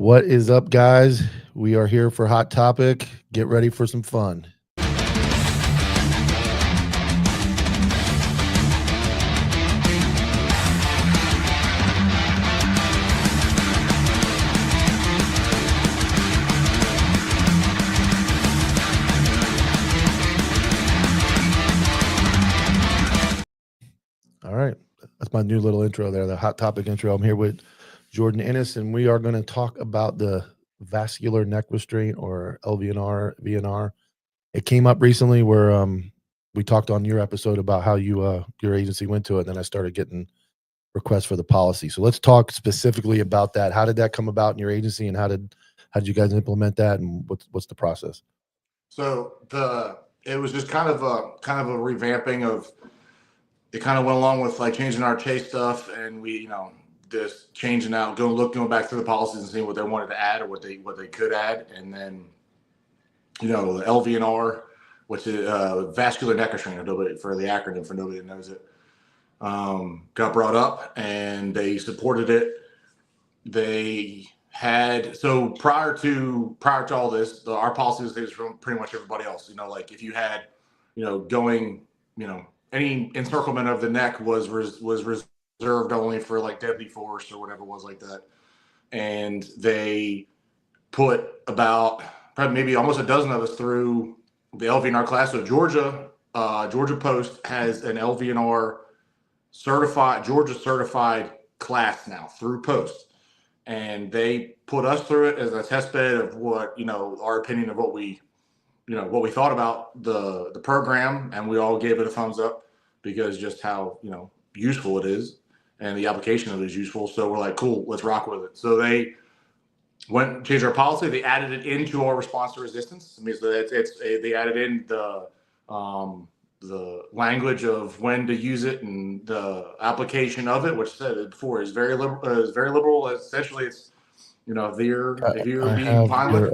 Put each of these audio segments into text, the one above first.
What is up, guys? We are here for Hot Topic. Get ready for some fun. All right. That's my new little intro there, the Hot Topic intro. I'm here with Jordan Ennis, and we are going to talk about the vascular neck restraint, or LVNR, VNR. It came up recently where we talked on your episode about how you your agency went to it, and then I started getting requests for the policy. So let's talk specifically about that. How did that come about in your agency, and how did you guys implement that, and what's the process? So it was just kind of a revamping of it. Kind of went along with like changing our chase stuff, and we just changing out, going back through the policies and seeing what they wanted to add or what they could add, and then the LVNR, which is vascular neck restraint, for the acronym for nobody that knows it, got brought up and they supported it. They had, so prior to all this, our policy was from pretty much everybody else. Like if you had, any encirclement of the neck was reserved only for like deadly force or whatever it was like that. And they put about probably maybe almost a dozen of us through the LVNR class. So Georgia Post has an LVNR Georgia certified class now through Post. And they put us through it as a test bed of what, our opinion of what we thought about the program. And we all gave it a thumbs up because just how, useful it is and the application of it is useful. So we're like, cool, let's rock with it. So they changed our policy. They added it into our response to resistance. It means that they added in the language of when to use it and the application of it, which said before is very liberal. Essentially, it's if you're being violent.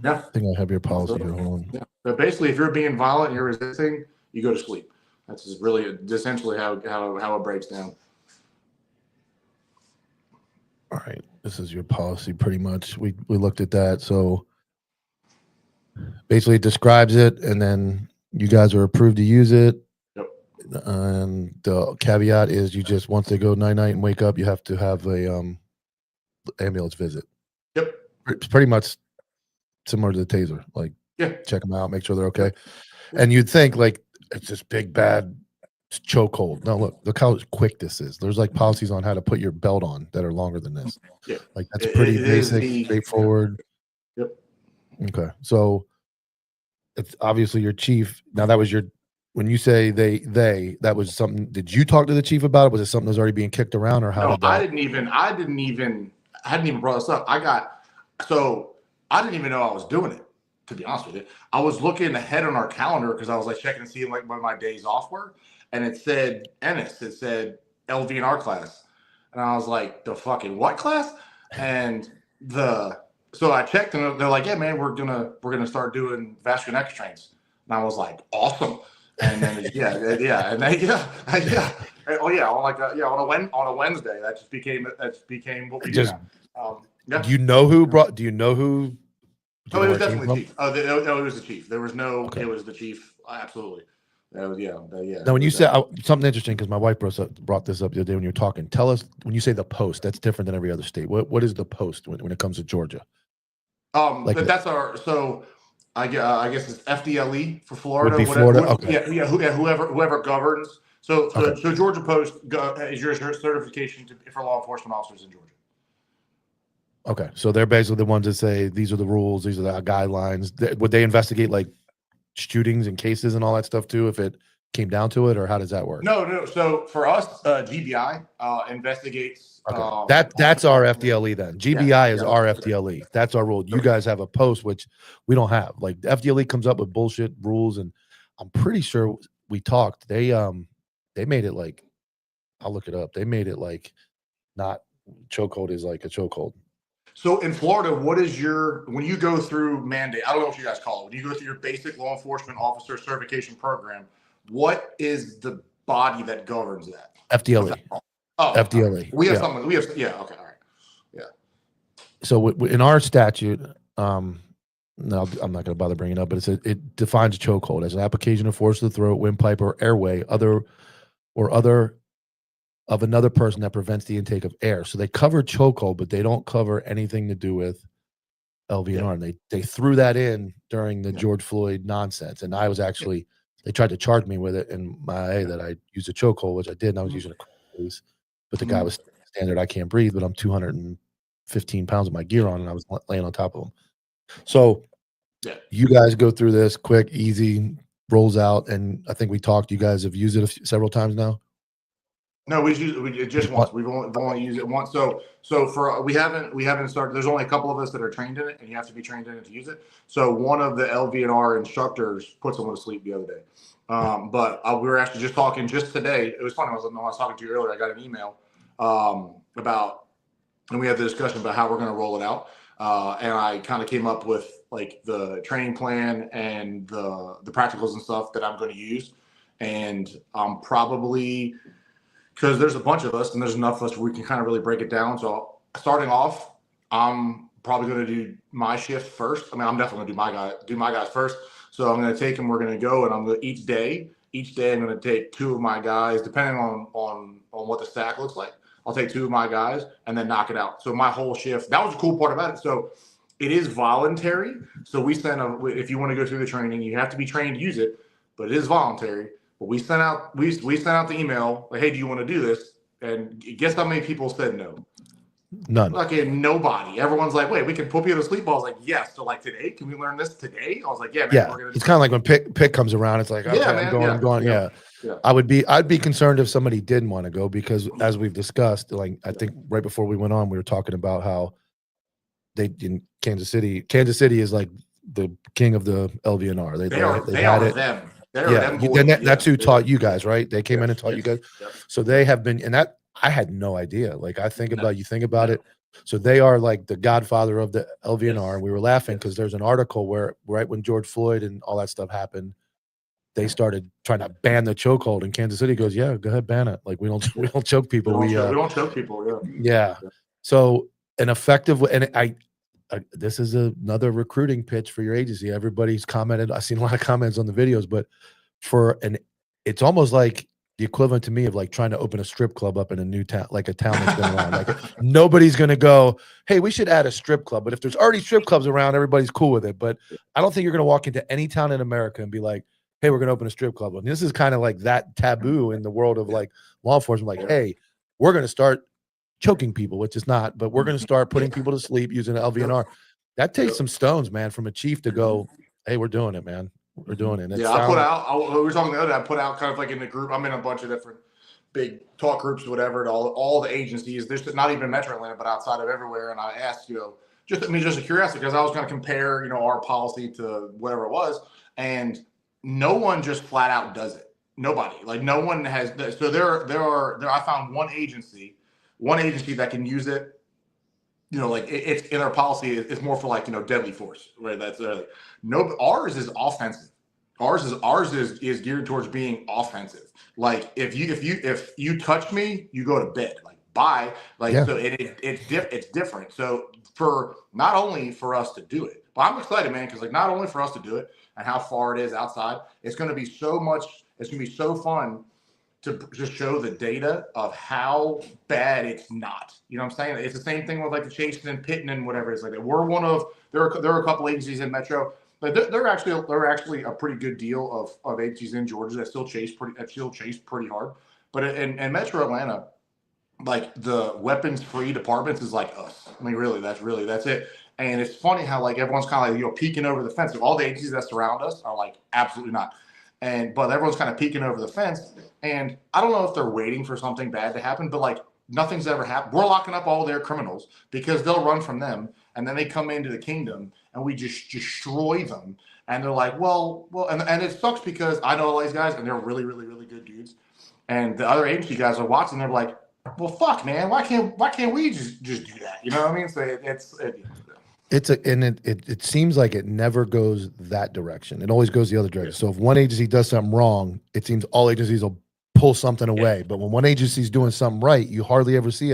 I think I have your policy here. Hold on. Yeah. But basically, if you're being violent and you're resisting, you go to sleep. That's just really essentially how it breaks down. All right, this is your policy pretty much. We looked at that. So basically it describes it, and then you guys are approved to use it. Yep. And the caveat is you just, once they go night-night and wake up, you have to have a ambulance visit. Yep. It's pretty much similar to the taser. Like, check them out, make sure they're okay. And you'd think like it's this big bad chokehold. No, look how quick this is. There's like policies on how to put your belt on that are longer than this. Yeah. Like that's pretty basic, straightforward. Yep. Okay. So it's obviously your chief. Now that was when you say they, that was something, did you talk to the chief about it? Was it something that was already being kicked around, or how? No, I hadn't even brought this up. I didn't even know I was doing it, to be honest with you. I was looking ahead on our calendar because I was like checking to see like when my days off were. And it said Ennis. It said LVNR class, and I was like, "The fucking what class?" And so I checked, and they're like, "Yeah, man, we're gonna start doing vascular neck restraints." And I was like, "Awesome!" And then and oh yeah, on a Wednesday, that just became what we did. Do you know who brought? Do you know who? Oh, it was definitely the chief. Oh, no, it was the chief. There was no. Okay. It was the chief. Absolutely. That was, yeah. Now, when you said something interesting, because my wife brought this up the other day when you were talking. Tell us, when you say the Post, that's different than every other state. What is the Post when it comes to Georgia? That's our. So I guess it's FDLE for Florida. Would be Florida. Okay. Yeah. Whoever governs. So Georgia Post is your certification for law enforcement officers in Georgia. Okay, so they're basically the ones that say these are the rules, these are the guidelines. Would they investigate like shootings and cases and all that stuff too if it came down to it, or how does that work? No. So for us, GBI investigates. Okay. That's our FDLE then. GBI is our FDLE. That's our rule. You guys have a Post, which we don't have. Like the FDLE comes up with bullshit rules, and I'm pretty sure we talked. They made it like, I'll look it up. They made it like not chokehold is like a chokehold. So in Florida, what is when you go through mandate, I don't know what you guys call it, when you go through your basic law enforcement officer certification program, what is the body that governs that? FDLE. Oh, FDLE. We have something. Okay. All right. Yeah. So in our statute, no, I'm not going to bother bringing it up, but it defines chokehold as an application of force to the throat, windpipe, or airway, other of another person that prevents the intake of air. So they cover chokehold, but they don't cover anything to do with LVNR. And they threw that in during the George Floyd nonsense. And I was actually, they tried to charge me with it in my that I used a chokehold, which I did, and I was using a case. But the guy was standard, I can't breathe, but I'm 215 pounds with my gear on, and I was laying on top of him. So you guys go through this quick, easy, rolls out, and I think we talked. You guys have used it several times now. No, we used it just once. We've only used it once. So for we haven't started. There's only a couple of us that are trained in it, and you have to be trained in it to use it. So one of the LVNR instructors put someone to sleep the other day. But we were actually just talking just today. It was funny. I was talking to you earlier. I got an email about, and we had the discussion about how we're going to roll it out. And I kind of came up with like the training plan and the practicals and stuff that I'm going to use. And I'm probably, because there's a bunch of us and there's enough of us where we can kind of really break it down. So starting off, I'm probably going to do my shift first. I mean, I'm definitely going to do my guys first. So I'm going to take them. We're going to go, and I'm going to each day I'm going to take two of my guys, depending on what the stack looks like. I'll take two of my guys and then knock it out. So my whole shift, that was the cool part about it. So it is voluntary. So we send if you want to go through the training, you have to be trained to use it, but it is voluntary. But we sent out the email like, hey, do you want to do this? And guess how many people said no? None. Like nobody. Everyone's like, wait, we can put you to sleep. I was like, yes. So like today, can we learn this today? I was like, yeah, man. Yeah. It's kind of like when pick comes around. It's like, okay, yeah, I'm going. Yeah. I'd be concerned if somebody didn't want to go, because as we've discussed, like I think right before we went on, we were talking about how they in Kansas City is like the king of the LVNR. They had it. Them. That's who taught you guys, right? They came in and taught you guys. Yep. So they have been, and that I had no idea. Like I think about it. So they are like the godfather of the LVNR. And we were laughing because there's an article where right when George Floyd and all that stuff happened, they started trying to ban the chokehold, and Kansas City goes, yeah, go ahead, ban it. Like we don't choke people. We don't choke people. Yeah. So an effective, and this is another recruiting pitch for your agency. Everybody's commented. I've seen a lot of comments on the videos, but it's almost like the equivalent to me of like trying to open a strip club up in a new town, like a town that's been around. Like nobody's going to go, hey, we should add a strip club. But if there's already strip clubs around, everybody's cool with it. But I don't think you're going to walk into any town in America and be like, hey, we're going to open a strip club. And this is kind of like that taboo in the world of like law enforcement. Like, hey, we're going to start choking people, which is not, but we're going to start putting people to sleep using an LVNR. That takes some stones, man, from a chief to go, hey, we're doing it, man. We're doing it. We were talking the other day, I put out kind of like in the group. I'm in a bunch of different big talk groups, whatever, to all the agencies. There's not even Metro Atlanta, but outside of everywhere. And I asked, just a curiosity, because I was going to compare, our policy to whatever it was. And no one just flat out does it. Nobody, like no one has. So I found one agency that can use it. Like it's in our policy. It's more for like deadly force, right? That's ours is offensive. Ours is geared towards being offensive. Like if you touch me, you go to bed. Like bye. Like so it's different. So for not only for us to do it, but I'm excited, man, because like not only for us to do it and how far it is outside, it's going to be so much. It's going to be so fun to just show the data of how bad it's not. You know what I'm saying? It's the same thing with like the chasing and pitting and whatever. It's like we're one of there are a couple agencies in Metro, but they're actually a pretty good deal of agencies in Georgia that still chase pretty hard. But in Metro Atlanta, like the weapons free departments is like us. I mean, really, that's it. And it's funny how like everyone's kind of like peeking over the fence. All the agencies that surround us are like absolutely not. But everyone's kind of peeking over the fence, and I don't know if they're waiting for something bad to happen, but like nothing's ever happened. We're locking up all their criminals because they'll run from them, and then they come into the kingdom, and we just destroy them. And they're like, well, and it sucks because I know all these guys, and they're really, really, really good dudes. And the other agency guys are watching. They're like, well, fuck, man, why can't we just do that? You know what I mean? So it seems like it never goes that direction. It always goes the other direction. So if one agency does something wrong, it seems all agencies will pull something away. But when one agency's doing something right, you hardly ever see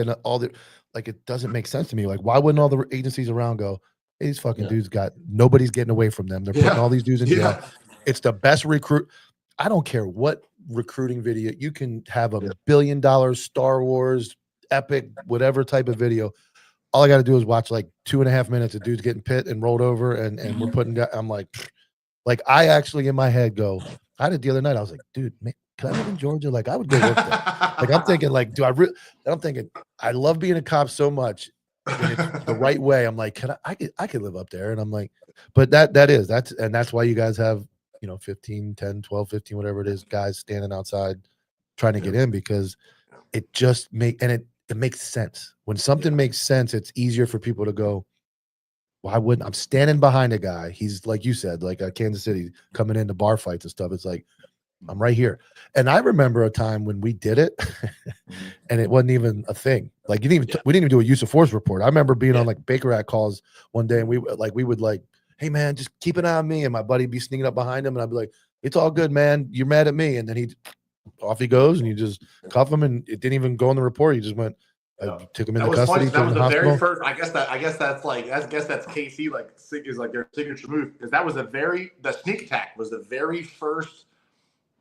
like it doesn't make sense to me. Like, why wouldn't all the agencies around go, hey, these fucking Yeah. dudes nobody's getting away from them. They're putting all these dudes in jail. Yeah. It's the best recruit. I don't care what recruiting video. You can have a Yeah. $1 billion Star Wars epic, whatever type of video. All I got to do is watch like 2.5 minutes of dudes getting pit and rolled over, and we're putting down. I'm like I actually in my head go. I had it the other night. I was like, dude, man, can I live in Georgia? Like, I would go work there. Like, I'm thinking, like, do I really? I'm thinking, I love being a cop so much when it's the right way. I'm like, I could live up there. And I'm like, but that's why you guys have, 15, 10, 12, 15, whatever it is, guys standing outside trying to get in, because it just it makes sense. When something makes sense, it's easier for people to go, why wouldn't I'm standing behind a guy? He's like you said, like Kansas City coming into bar fights and stuff. It's like, I'm right here. And I remember a time when we did it and it wasn't even a thing. Like we didn't even do a use of force report. I remember being on like Baker Act calls one day, and we would like, hey man, just keep an eye on me. And my buddy be sneaking up behind him, and I'd be like, it's all good, man. You're mad at me. And then off he goes, and you just cuff him, and it didn't even go in the report. He just went, took him into custody. That was the very first. I guess that's KC is like their signature move, because that was the sneak attack was the very first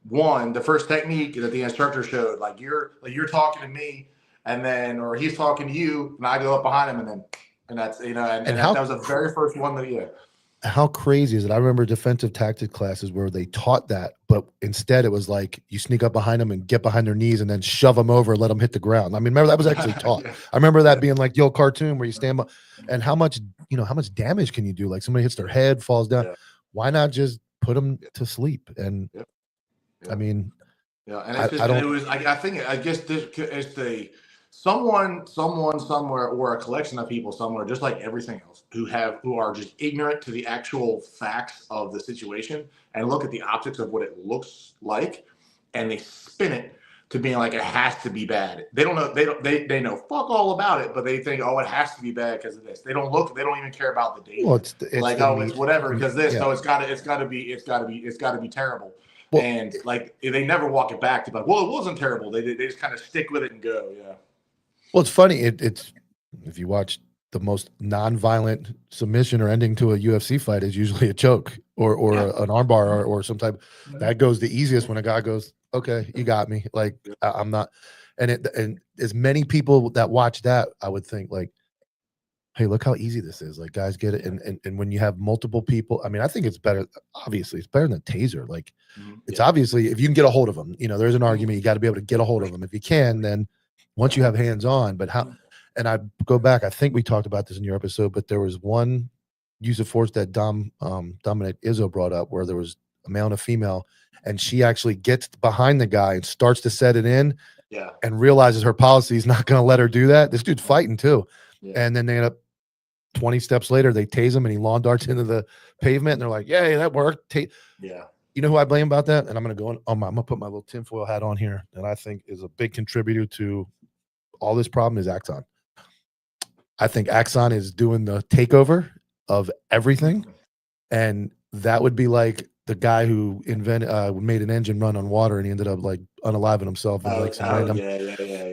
one, the first technique that the instructor showed. Like you're talking to me, and then or he's talking to you, and I go up behind him, and that's that was the very first one that How crazy is it? I remember defensive tactic classes where they taught that, but instead it was like you sneak up behind them and get behind their knees and then shove them over and let them hit the ground. I mean, remember that was actually taught. I remember that being like the old cartoon where you stand up, and how much damage can you do? Like somebody hits their head, falls down. Why not just put them to sleep? And I mean, and it's just, I guess it's someone somewhere, or a collection of people somewhere, just like everything else, who are just ignorant to the actual facts of the situation and look at the optics of what it looks like, and they spin it to being like it has to be bad. They don't know. They know fuck all about it, but they think, oh, it has to be bad because of this. They don't even care about the data. Well, it's whatever because this. So it's got to be terrible. Well, and like they never walk it back to be like, well, it wasn't terrible. They just kind of stick with it and go. Yeah. Well, it's funny. It's if you watch the most non-violent submission or ending to a UFC fight is usually a choke or an armbar or some type. That goes the easiest when a guy goes, okay, you got me. Like I'm not, and as many people that watch that, I would think like, hey, look how easy this is. Like guys get it, and when you have multiple people, I mean, I think it's better. Obviously, it's better than taser. Like it's obviously if you can get a hold of them, there's an argument. You got to be able to get a hold of them. If you can, then once you have hands on. But how? And I go back. I think we talked about this in your episode, but there was one use of force that Dominic Izzo brought up where there was a male and a female, and she actually gets behind the guy and starts to set it in, and realizes her policy is not going to let her do that. This dude's fighting too, and then they end up 20 steps later, they tase him and he lawn darts into the pavement, and they're like, "Yeah, that worked." You know who I blame about that? And I'm going to go I'm going to put my little tinfoil hat on here, that I think is a big contributor to all this problem is Axon. I think Axon is doing the takeover of everything, and that would be like the guy who made an engine run on water, and he ended up like unaliving himself.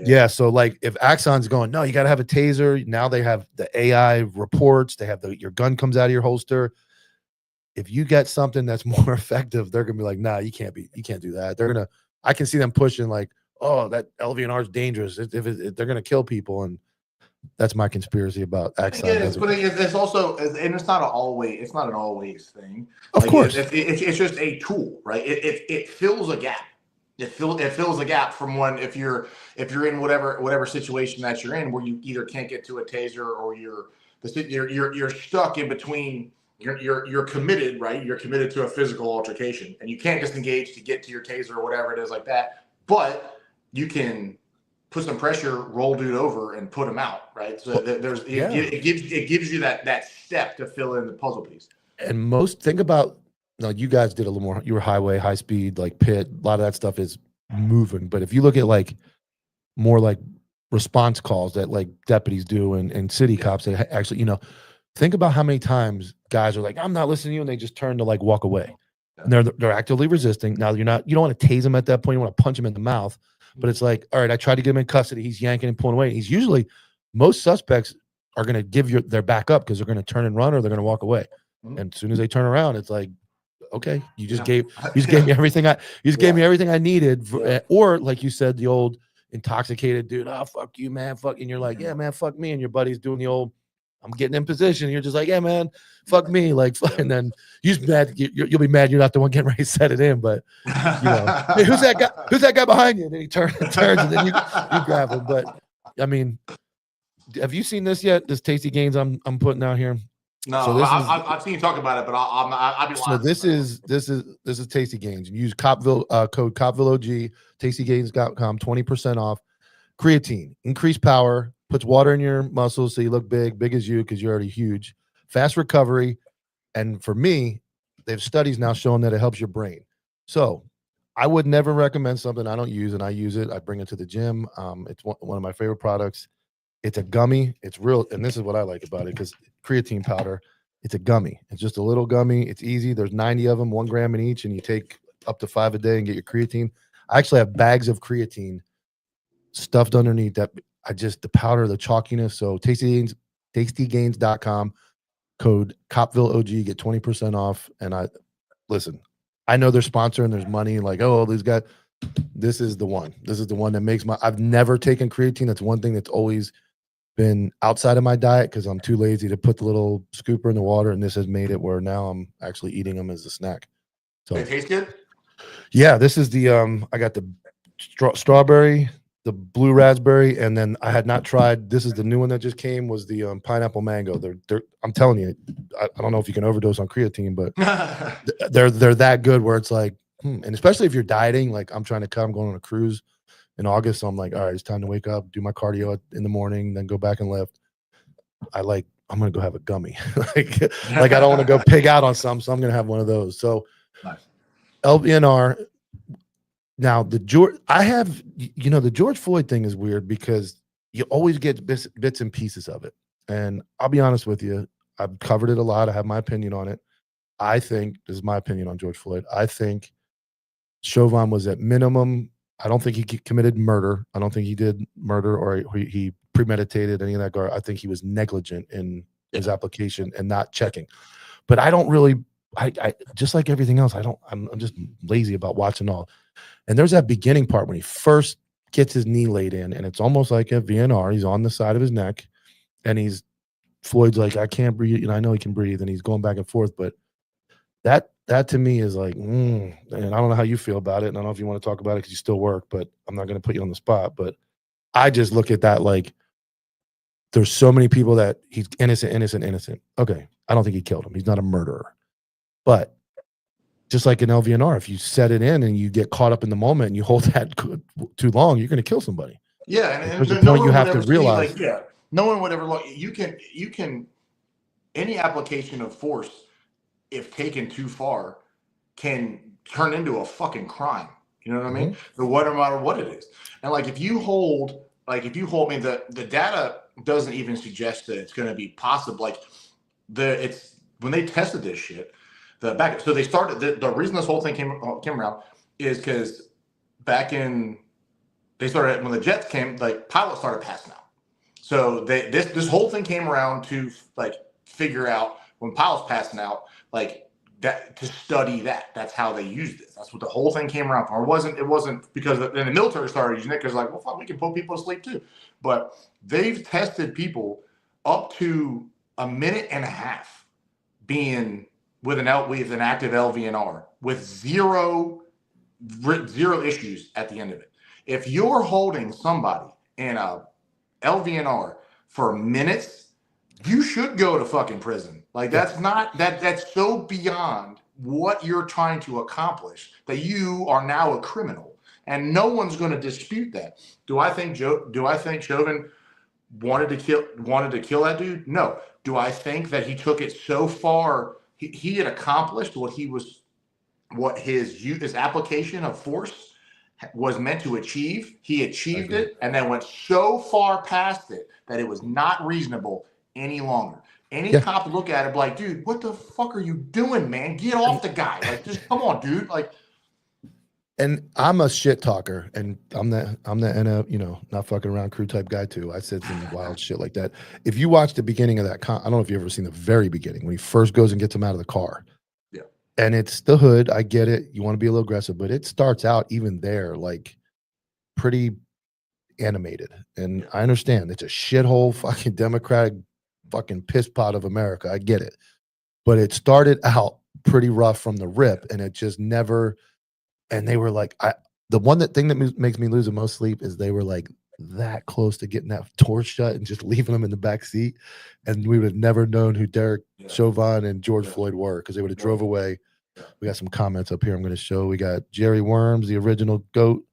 Yeah. So like, if Axon's going, no, you got to have a taser. Now they have the AI reports. They have your gun comes out of your holster. If you get something that's more effective, they're gonna be like, nah, you can't do that. I can see them pushing like, oh, that LVNR is dangerous. If they're gonna kill people, and that's my conspiracy about Axon. It's also, and it's not an always thing. Of course, it's just a tool, right? It fills a gap. It fills a gap from one if you're in whatever situation that you're in, where you either can't get to a taser, or you're stuck in between. You're committed, right? You're committed to a physical altercation, and you can't disengage to get to your taser or whatever it is like that. But you can put some pressure, roll dude over, and put him out, right? So it gives you that step to fill in the puzzle piece. And think about, you guys did a little more. You were highway, high speed, like pit. A lot of that stuff is moving. But if you look at like more like response calls that like deputies do and city cops that actually, think about how many times guys are like, I'm not listening to you, and they just turn to like walk away. And they're actively resisting. Now you don't want to tase them at that point. You want to punch him in the mouth. But it's like, all right, I tried to get him in custody. He's yanking and pulling away. He's usually most suspects are going to give their back up because they're going to turn and run or they're going to walk away. And as soon as they turn around, it's like, okay, you just gave me everything gave me everything I needed. Or like you said, the old intoxicated dude, oh, fuck you, man, fuck. And you're like, yeah, man, fuck me. And your buddy's doing the old, I'm getting in position. And you're just like, yeah, man, fuck me. Like, and then you're mad. You'll be mad you're not the one getting ready to set it in. But, you know, hey, who's that guy? Who's that guy behind you? And then he turns and then you grab him. But, I mean, have you seen this yet? This Tasty Gains I'm putting out here? No, so I've seen you talk about it, but I'll be lying. So this is Tasty Gains. You use Copville code Copville OG, tastygains.com, 20% off. Creatine, increased power, puts water in your muscles so you look big as you because you're already huge. Fast recovery, and for me, they have studies now showing that it helps your brain. So I would never recommend something I don't use, and I use it. I bring it to the gym. It's one of my favorite products. It's a gummy. It's real, and this is what I like about it because creatine powder. It's a gummy. It's just a little gummy. It's easy. There's 90 of them, 1 gram in each, and you take up to 5 a day and get your creatine. I actually have bags of creatine stuffed underneath that. The powder, the chalkiness. So tastygains.com, code Copville OG, get 20% off. And I know they're sponsoring. There's money. Like, oh, these guys. This is the one. This is the one that makes I've never taken creatine. That's one thing that's always been outside of my diet because I'm too lazy to put the little scooper in the water, and this has made it where now I'm actually eating them as a snack. So they taste good. Yeah, this is the I got the strawberry, the blue raspberry, and then I had not tried. This is the new one that just came. Was the pineapple mango. They're I'm telling you, I don't know if you can overdose on creatine, but they're that good where it's like, and especially if you're dieting. Like I'm trying to cut. I'm going on a cruise in August, so I'm like, all right, it's time to wake up, do my cardio in the morning, then go back and lift. I'm gonna go have a gummy. like I don't want to go pig out on some, so I'm gonna have one of those. So nice. LVNR. Now the George Floyd thing is weird because you always get bits and pieces of it. And I'll be honest with you, I've covered it a lot. I have my opinion on it. I think this is my opinion on George Floyd. I think Chauvin was at minimum. I don't think he committed murder. I don't think he did murder or he premeditated any of that. I think he was negligent in his application and not checking. But I don't really. I just like everything else. I'm just lazy about watching all. And there's that beginning part when he first gets his knee laid in, and it's almost like a VNR. He's on the side of his neck, and Floyd's like, I can't breathe. I know he can breathe, and he's going back and forth. But that to me is like, and I don't know how you feel about it. And I don't know if you want to talk about it because you still work, but I'm not going to put you on the spot. But I just look at that like there's so many people that he's innocent. Okay, I don't think he killed him. He's not a murderer. But just like an LVNR, if you set it in and you get caught up in the moment and you hold that too long, you're going to kill somebody. Yeah, and there's a point you have to realize. No one would ever look. You can any application of force, if taken too far, can turn into a fucking crime. You know what I mean? No matter what it is. And like if you hold me, the data doesn't even suggest that it's going to be possible. Like it's when they tested this shit. So they started the reason this whole thing came around is because when the jets came, like pilots started passing out. So this whole thing came around to like figure out when pilots passing out, like that, to study that. That's how they used it. That's what the whole thing came around for. It wasn't because then the military started using it because like, well, fuck, we can put people to sleep too. But they've tested people up to a minute and a half being with an active LVNR with zero issues at the end of it. If you're holding somebody in a LVNR for minutes, you should go to fucking prison. Like that's so beyond what you're trying to accomplish that you are now a criminal, and no one's going to dispute that. Do I think Chauvin wanted to kill that dude? No. Do I think that he took it so far? He had accomplished what his application of force was meant to achieve. He achieved it and then went so far past it that it was not reasonable any longer. Any cop would look at it like, dude, what the fuck are you doing, man? Get off the guy. Like, just come on, dude. Like, And I'm a shit talker, and I'm the not fucking around crew type guy too. I said some wild shit like that. If you watch the beginning of that, I don't know if you've ever seen the very beginning when he first goes and gets him out of the car. Yeah. And it's the hood. I get it. You want to be a little aggressive, but it starts out even there like pretty animated. And I understand it's a shithole fucking Democratic fucking piss pot of America. I get it. But it started out pretty rough from the rip, and it just never. And they were like, the one thing that makes me lose the most sleep is they were like that close to getting that door shut and just leaving them in the back seat, and we would have never known who Derek Chauvin and George Floyd were because they would have drove away. We got some comments up here I'm going to show. We got Jerry Worms, the original GOAT.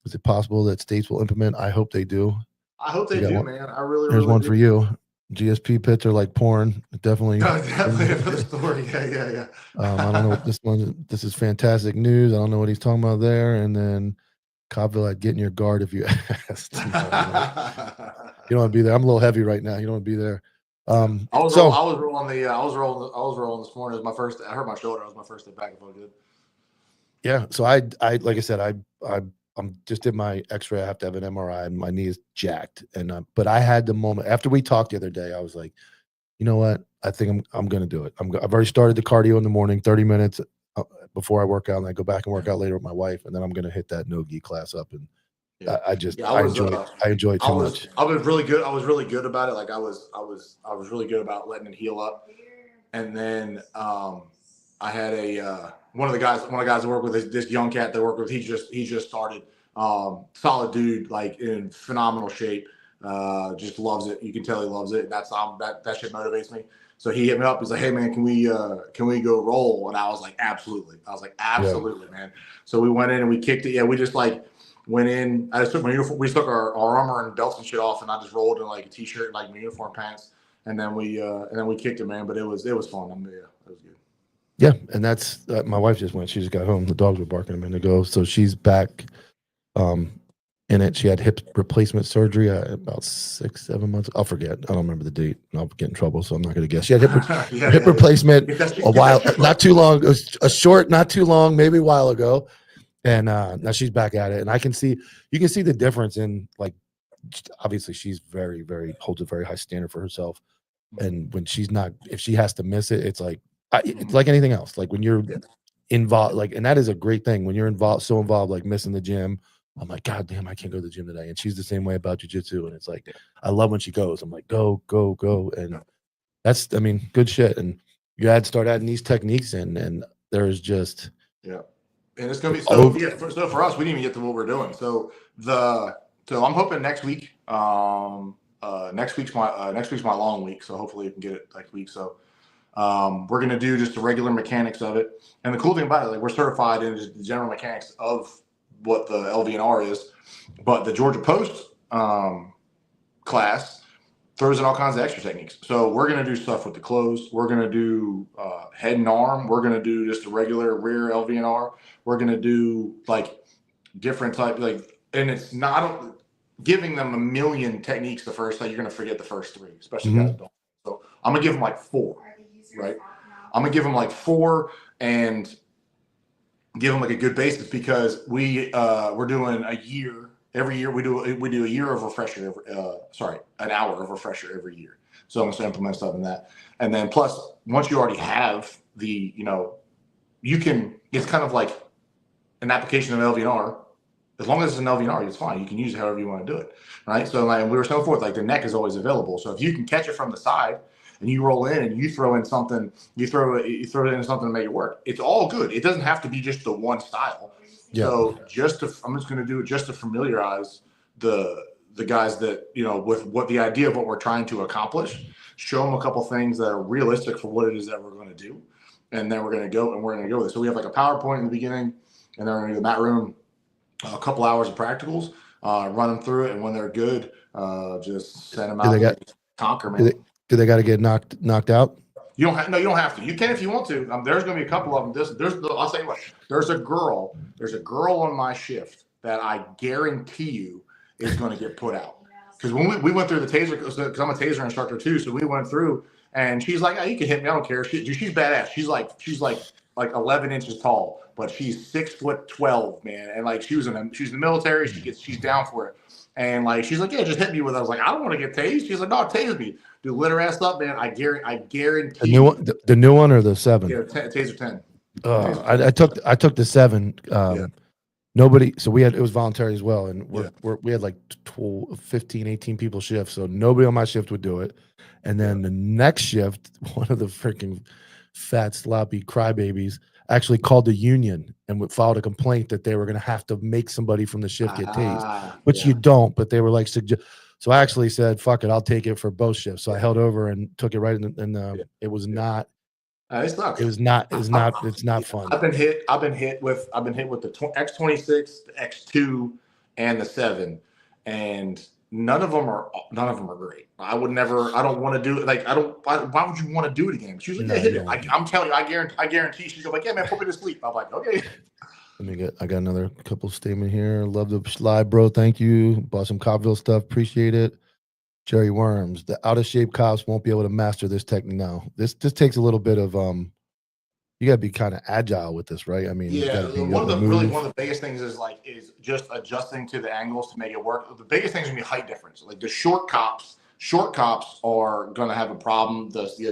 Is it possible that states will implement? I hope they do. I hope they do, man. I really, Here's really one do. for you. GSP pits are like porn. Definitely. No, definitely for the story. Yeah. I don't know what this one. This is fantastic news. I don't know what he's talking about there. And then Copville, I'd get in your guard if you asked. You don't want to be there. I'm a little heavy right now. You don't want to be there. I was rolling this morning. It was my first. I hurt my shoulder. It was my first day back. It felt good. Yeah. So I like I said, I'm just did my X-ray. I have to have an MRI. And my knee is jacked. And but I had the moment after we talked the other day. I was like, you know what? I think I'm going to do it. I've already started the cardio in the morning, 30 minutes before I work out, and I go back and work out later with my wife, and then I'm going to hit that no-gi class up. And I enjoy it too much. I was really good. I was really good about it. Like I was really good about letting it heal up. And then I had one of the guys I work with, this young cat that I work with. He just started. Solid dude, like in phenomenal shape. Just loves it. You can tell he loves it. That shit motivates me. So he hit me up. He's like, "Hey man, can we go roll?" And I was like, "Absolutely." Absolutely, man. So we went in and we kicked it. Yeah, we just like went in. I just took my uniform. We took our armor and belts and shit off, and I just rolled in like a t-shirt and like my uniform pants. And then we kicked it, man. But it was fun. It was good. Yeah, and that's my wife just went. She just got home. The dogs were barking a minute ago, so she's back. In it, she had hip replacement surgery about 6-7 months. I'll forget. I don't remember the date. I'll get in trouble, so I'm not going to guess. She had hip replacement a while, not too long, a short, not too long, maybe a while ago. And now she's back at it, and you can see the difference in like. Obviously, she's very, very holds a very high standard for herself, and when she's not, if she has to miss it, it's like anything else. Like when you're involved, like, and that is a great thing when you're so involved, like missing the gym. I'm like, God damn, I can't go to the gym today. And she's the same way about jiu-jitsu. And it's like, I love when she goes. I'm like, go. And that's, good shit. And you start adding these techniques in, and there's just. Yeah. And it's going to be, so for us, we didn't even get to what we're doing. So I'm hoping next week, next week's my long week. So hopefully we can get it next week. So we're going to do just the regular mechanics of it. And the cool thing about it, like we're certified in the general mechanics of what the LVNR is, but the Georgia Post class throws in all kinds of extra techniques. So we're going to do stuff with the clothes. We're going to do head and arm. We're going to do just a regular rear LVNR. We're going to do like different type, like, and it's not giving them a million techniques the first time. You're going to forget the first three, especially guys don't. So I'm going to give them like 4, right? I'm going to give them like 4 and give them like a good basis, because we're doing a year every year. We do a year of refresher, an hour of refresher every year. So I'm going to implement stuff in that. And then plus, once you already have the, you can, it's kind of like an application of LVNR. As long as it's an LVNR, it's fine. You can use it however you want to do it, right? So like we were so forth, like the neck is always available. So if you can catch it from the side, and you roll in and you throw in something, you throw it in something to make it work. It's all good. It doesn't have to be just the one style. Yeah. So I'm just going to do it just to familiarize the guys that, with what the idea of what we're trying to accomplish, show them a couple things that are realistic for what it is that we're going to do. And then we're going to go with it. So we have like a PowerPoint in the beginning, and then we're going to do the mat room, a couple hours of practicals, run them through it. And when they're good, just send them out and conquer, man. Do they got to get knocked out? You don't have to. You can if you want to. There's going to be a couple of them. I'll tell you what. There's a girl on my shift that I guarantee you is going to get put out. Because when we went through the taser, because I'm a taser instructor too, so we went through, and she's like, "Oh, you can hit me. I don't care." She's badass. She's like like 11 inches tall, but she's 6'12", man. And like she's in the military. She's down for it. And like she's like, yeah, just hit me with it. I was like, I don't want to get tased. She's like, no, tase me. Dude, lit her ass up, man. I guarantee. The new one, the new one or the 7? Yeah, taser 10. I took the 7. Yeah. Nobody, so it was voluntary as well, and Yeah. we had like 12, 15, 18 people shift, so nobody on my shift would do it. And then the next shift, one of the freaking fat sloppy crybabies actually called the union and filed a complaint that they were going to have to make somebody from the shift get tased, which you don't, but they were like, so I actually said, fuck it, I'll take it for both shifts. So I held over and took it right in it was not. It sucks. It's not fun. I've been hit with the X26, the X2, and the 7, and none of them are great. I would never. I don't want to do it. Like why would you want to do it again? She was like, yeah, hit it. I'm telling you, I guarantee. She's like, yeah, man, put me to sleep. I'm like, okay. I got another couple statement here. Love the live, bro. Thank you. Bought some Copville stuff. Appreciate it. Jerry Worms, the out of shape cops won't be able to master this technique now. This just takes a little bit of you gotta be kind of agile with this, right? I mean, yeah. One of the biggest things is just adjusting to the angles to make it work. The biggest thing is gonna be height difference. Like the short cops are gonna have a problem. But we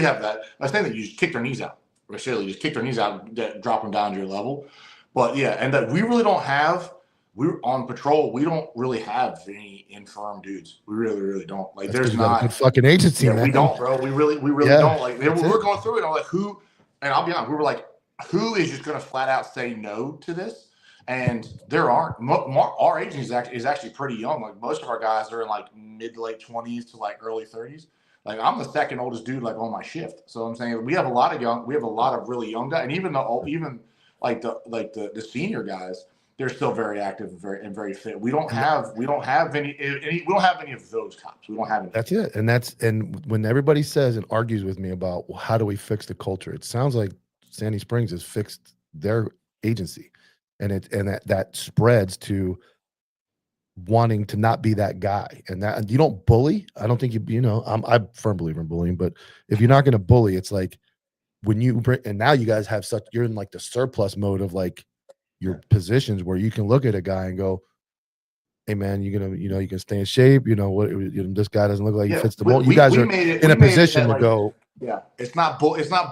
have that. I was saying that you just kick their knees out. Really, just kick their knees out, drop them down to your level. But yeah, and that we really don't have. We're on patrol. We don't really have any infirm dudes. We really don't. Like, there's not a fucking agency. Yeah, man. We don't, bro. We really don't. Like, we were going through it. I'm like, who? And I'll be honest, we were like, who is just going to flat out say no to this? And there aren't. Our agency is actually pretty young. Like, most of our guys are in like mid to late 20s to like early 30s. Like, I'm the second oldest dude like on my shift. So I'm saying we have a lot of really young guys, and even the senior guys. They're still very active and very fit. We don't have any of those cops. We don't have any. That's it. And when everybody says and argues with me about, well, how do we fix the culture? It sounds like Sandy Springs has fixed their agency, and that spreads to wanting to not be that guy. And that you don't bully. I don't think I'm a firm believer in bullying, but if you're not going to bully, it's like when you bring, and now you guys have you're in like the surplus mode of like your positions where you can look at a guy and go, hey man, you can stay in shape. This guy doesn't look like he fits the mold. You guys are in a position to go. Yeah, it's not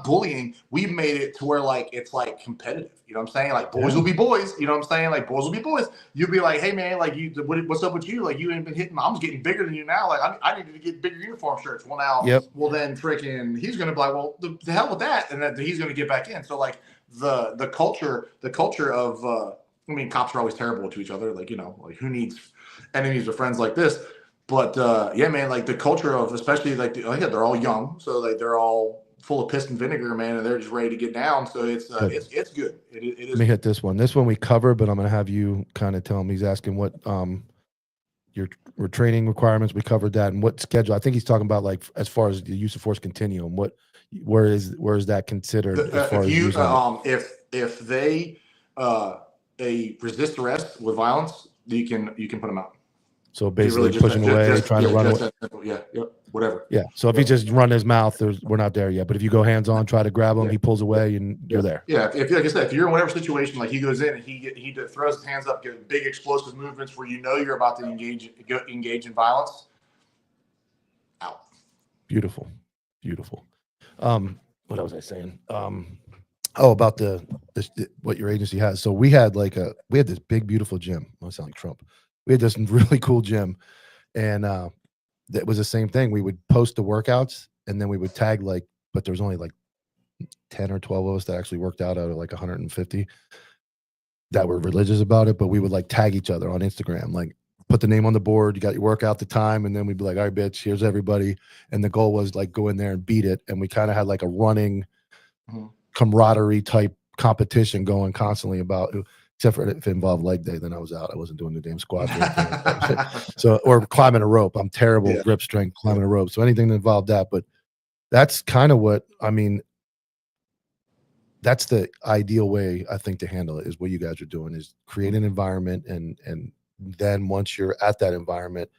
bullying. We've made it to where like it's like competitive. You know what I'm saying? Like boys will be boys. You know what I'm saying? Like boys will be boys. You'll be like, hey man, like what's up with you? Like you ain't been hitting. I'm getting bigger than you now. Like I need to get bigger uniform shirts. Well now, well then freaking he's gonna be like, well the hell with that, and then he's gonna get back in. So like the culture of cops are always terrible to each other. Like like who needs enemies or friends like this? But yeah, man, like the culture of especially like they're all young, so like they're all full of piss and vinegar, man, and they're just ready to get down. So it's good. It is. Let me hit this one. This one we covered, but I'm gonna have you kind of tell him. He's asking what your training requirements. We covered that, and what schedule. I think he's talking about like as far as the use of force continuum. Where is that considered? As far if they resist arrest with violence, you can put them out. So basically really pushing away, trying to run away. Whatever. Yeah. So if he just run his mouth, we're not there yet. But if you go hands on, try to grab him, he pulls away, and you're there. Yeah. If like I said, if you're in whatever situation, like he goes in and he throws his hands up, get big explosive movements where you're about to engage in violence. Out. Beautiful. What was I saying? About what your agency has. So we had this big beautiful gym. I sound like Trump. We had this really cool gym, and that was the same thing. We would post the workouts, and then we would tag but there was only like 10 or 12 of us that actually worked out of like 150 that were religious about it. But we would tag each other on Instagram, put the name on the board. You got your workout, the time, and then we'd be like, all right, bitch, here's everybody. And the goal was go in there and beat it. And we kind of had a running camaraderie type competition going constantly about. Except for if it involved leg day, then I was out. I wasn't doing the damn squats. Or climbing a rope. I'm terrible grip strength climbing a rope. So anything that involved that. But that's kind of what, that's the ideal way, I think, to handle it is what you guys are doing is create an environment. And then once you're at that environment,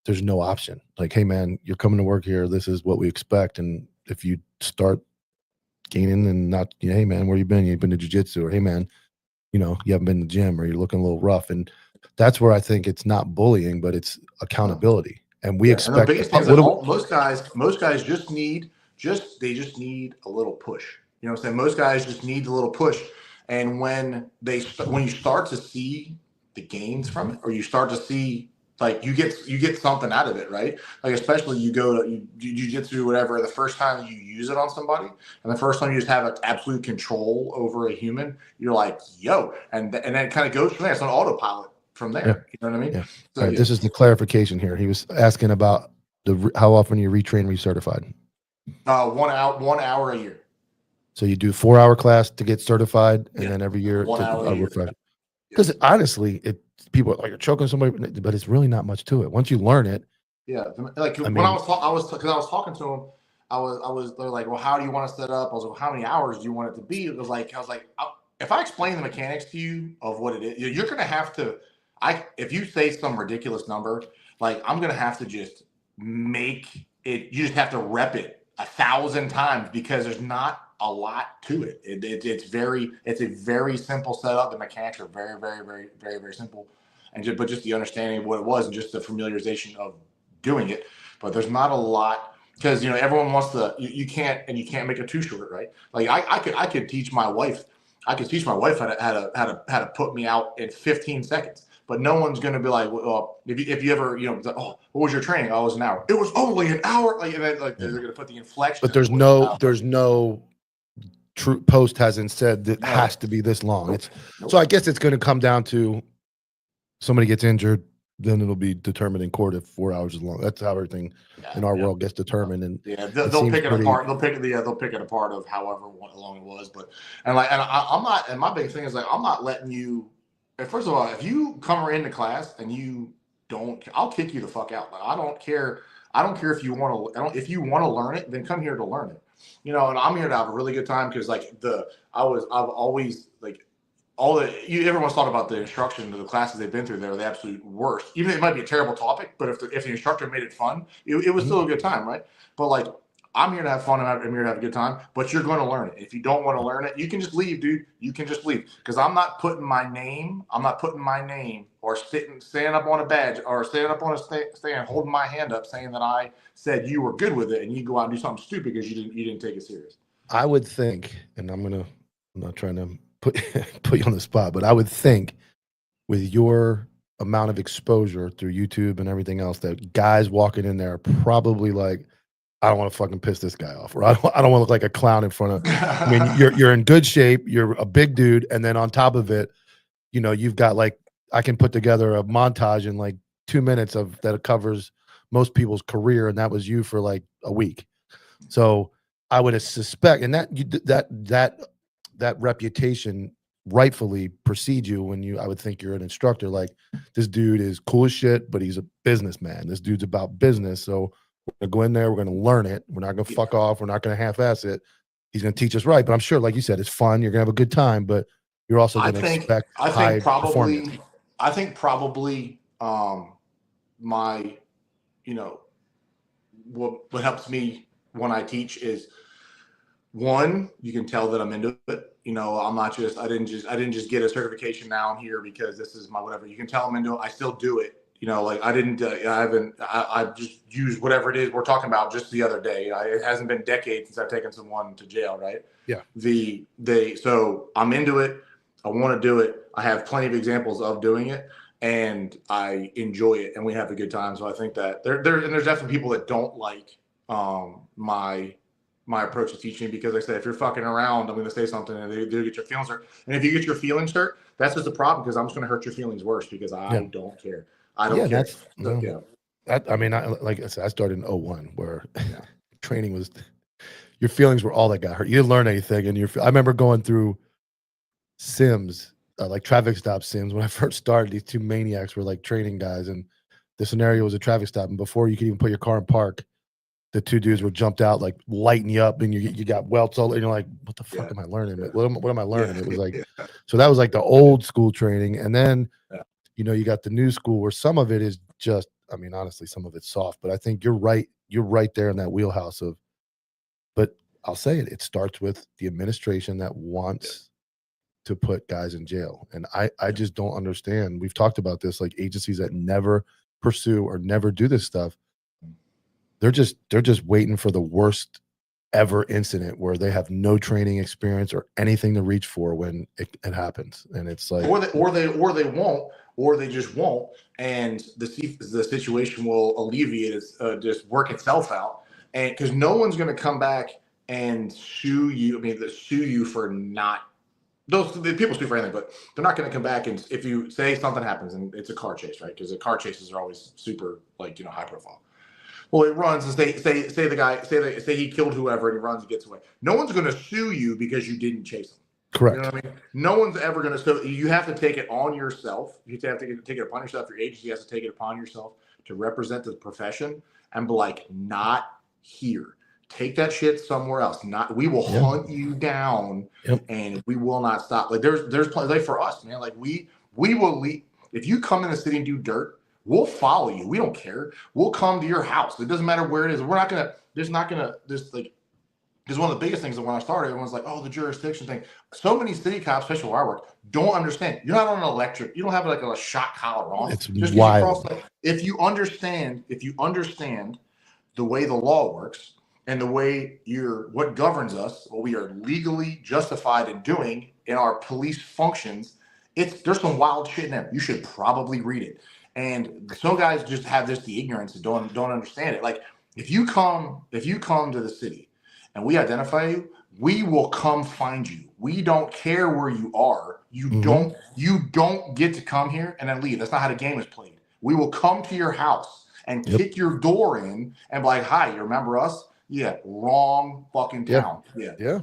there's no option. Like, hey, man, you're coming to work here. This is what we expect. And if you start gaining and not, hey man, where you been? You've been to jiu-jitsu, or hey man, you haven't been to the gym, or you're looking a little rough. And that's where I think it's not bullying, but it's accountability. And we And the expect biggest thing is that most guys just need they just need a little push. You know what I'm saying? Most guys just need a little push. And when you start to see the gains from it, or you start to see like you get something out of it, right? Like especially you go to jiu-jitsu or whatever, the first time you use it on somebody, and the first time you just have absolute control over a human, you're like, yo, and then it kind of goes from there. It's on autopilot from there. Yeah. You know what I mean? Yeah. So, all right, this is the clarification here. He was asking about how often you retrain, recertified. 1 hour a year. So you do 4-hour class to get certified, and then every year 1 hour a year. refresh. Because honestly, people are like, you're choking somebody, but it's really not much to it. Once you learn it. Yeah, like when I was talking to him, they're like, well, how do you want to set up? I was like, well, how many hours do you want it to be? It was like, if I explain the mechanics to you of what it is, you're gonna have to. If you say some ridiculous number, like I'm gonna have to just make it. You just have to rep it 1,000 times because there's not a lot to it. It's a very simple setup. The mechanics are very, very, very, very, very simple, but just the understanding of what it was and just the familiarization of doing it. But there's not a lot because everyone wants you can't make it too short, right? Like I could teach my wife. I could teach my wife how to put me out in 15 seconds. But no one's going to be like, well, if you ever, oh, what was your training? Oh, it was an hour. It was only an hour. Like they're going to put the inflection. But there's no true post hasn't said that has to be this long. So I guess it's going to come down to somebody gets injured, then it'll be determined in court if 4 hours is long. That's how everything in our world gets determined. And they'll pick it apart. They'll pick it apart of however long it was. But I'm not. And my big thing is like I'm not letting you. First of all, if you come into class and you don't, I'll kick you the fuck out. Like, I don't care. I don't care if you want to. If you want to learn it, then come here to learn it. And I'm here to have a really good time because I've always like everyone's thought about the instruction of the classes they've been through. They're the absolute worst. Even if it might be a terrible topic, but if the instructor made it fun, it was still a good time, right? But like I'm here to have fun and I'm here to have a good time, but you're going to learn it. If you don't want to learn it, you can just leave, dude. You can just leave because I'm not putting my name or standing up on a badge or standing up on a stand, holding my hand up, saying that I said you were good with it, and you go out and do something stupid because you didn't take it serious. I would think, and I'm not trying to put you on the spot, but I would think with your amount of exposure through YouTube and everything else, that guys walking in there are probably like, I don't want to fucking piss this guy off, or I don't want to look like a clown in front of. I mean, you're in good shape. You're a big dude, and then on top of it, you've got like I can put together a montage in like 2 minutes that covers most people's career, and that was you for like a week. So I would suspect, and that reputation rightfully precedes you when I would think you're an instructor. Like this dude is cool as shit, but he's a businessman. This dude's about business, so. We're going to go in there. We're going to learn it. We're not going to fuck off. We're not going to half-ass it. He's going to teach us right. But I'm sure, like you said, it's fun. You're going to have a good time, but you're also going to expect high performance. I think probably my, what helps me when I teach is one, you can tell that I'm into it. I'm not just, I didn't just get a certification. Now I'm here because this is my whatever. You can tell I'm into it. I still do it. Like I just used whatever it is we're talking about just the other day. It hasn't been decades since I've taken someone to jail, right? Yeah. So I'm into it. I want to do it. I have plenty of examples of doing it, and I enjoy it, and we have a good time. So I think that there's definitely people that don't like my approach to teaching because like I said, if you're fucking around, I'm going to say something and they get your feelings hurt. And if you get your feelings hurt, that's just a problem because I'm just going to hurt your feelings worse because I don't care. I don't care. Like I said, I started in 2001 where training was, your feelings were all that got hurt. You didn't learn anything. And I remember going through sims, like traffic stop sims. When I first started, these two maniacs were like training guys. And the scenario was a traffic stop. And before you could even put your car in park, the two dudes were jumped out, like lighting you up, and you got welts all, and you're like, what the fuck am I learning? What am I learning? It was like, so that was like the old school training. And then, you got the new school where some of it is just, I mean, honestly, some of it's soft, but I think you're right there in that wheelhouse of, but I'll say it. It starts with the administration that wants to put guys in jail. And I just don't understand. We've talked about this, like agencies that never pursue or never do this stuff. They're just waiting for the worst ever incident where they have no training experience or anything to reach for when it happens. And it's like, or they won't, or they just won't. And the situation will alleviate it, just work itself out. And because no one's going to come back and sue you. I mean, sue you for not, the people sue for anything, but they're not going to come back. And if you say something happens and it's a car chase, right? Because the car chases are always super, like, high profile. Well, it runs and say the guy, say he killed whoever and he runs and gets away. No one's going to sue you because you didn't chase him. correct. You know what I mean? No one's ever going to. So you have to take it on yourself. You have to take it upon yourself. Your agency has to take it upon yourself to represent the profession and be like, not here. Take that shit somewhere else. We will hunt you down, and we will not stop. Like there's plenty, like for us, man. Like we will leave. If you come in the city and do dirt, we'll follow you. We don't care. We'll come to your house. It doesn't matter where it is. We're not gonna. There's not gonna. There's like. Because one of the biggest things that when I started, everyone's like, "Oh, the jurisdiction thing." So many city cops, especially where I work, don't understand. You're not on an electric. You don't have like a shot collar on. It's wild. If you understand the way the law works and the way what governs us, what we are legally justified in doing in our police functions, there's some wild shit in there. You should probably read it. And some guys just have the ignorance and don't understand it. Like if you come to the city and we identify you, we will come find you. We don't care where you are. You don't get to come here and then leave. That's not how the game is played. We will come to your house and kick your door in and be like, "Hi, you remember us?" Yeah, wrong fucking town. Yeah. You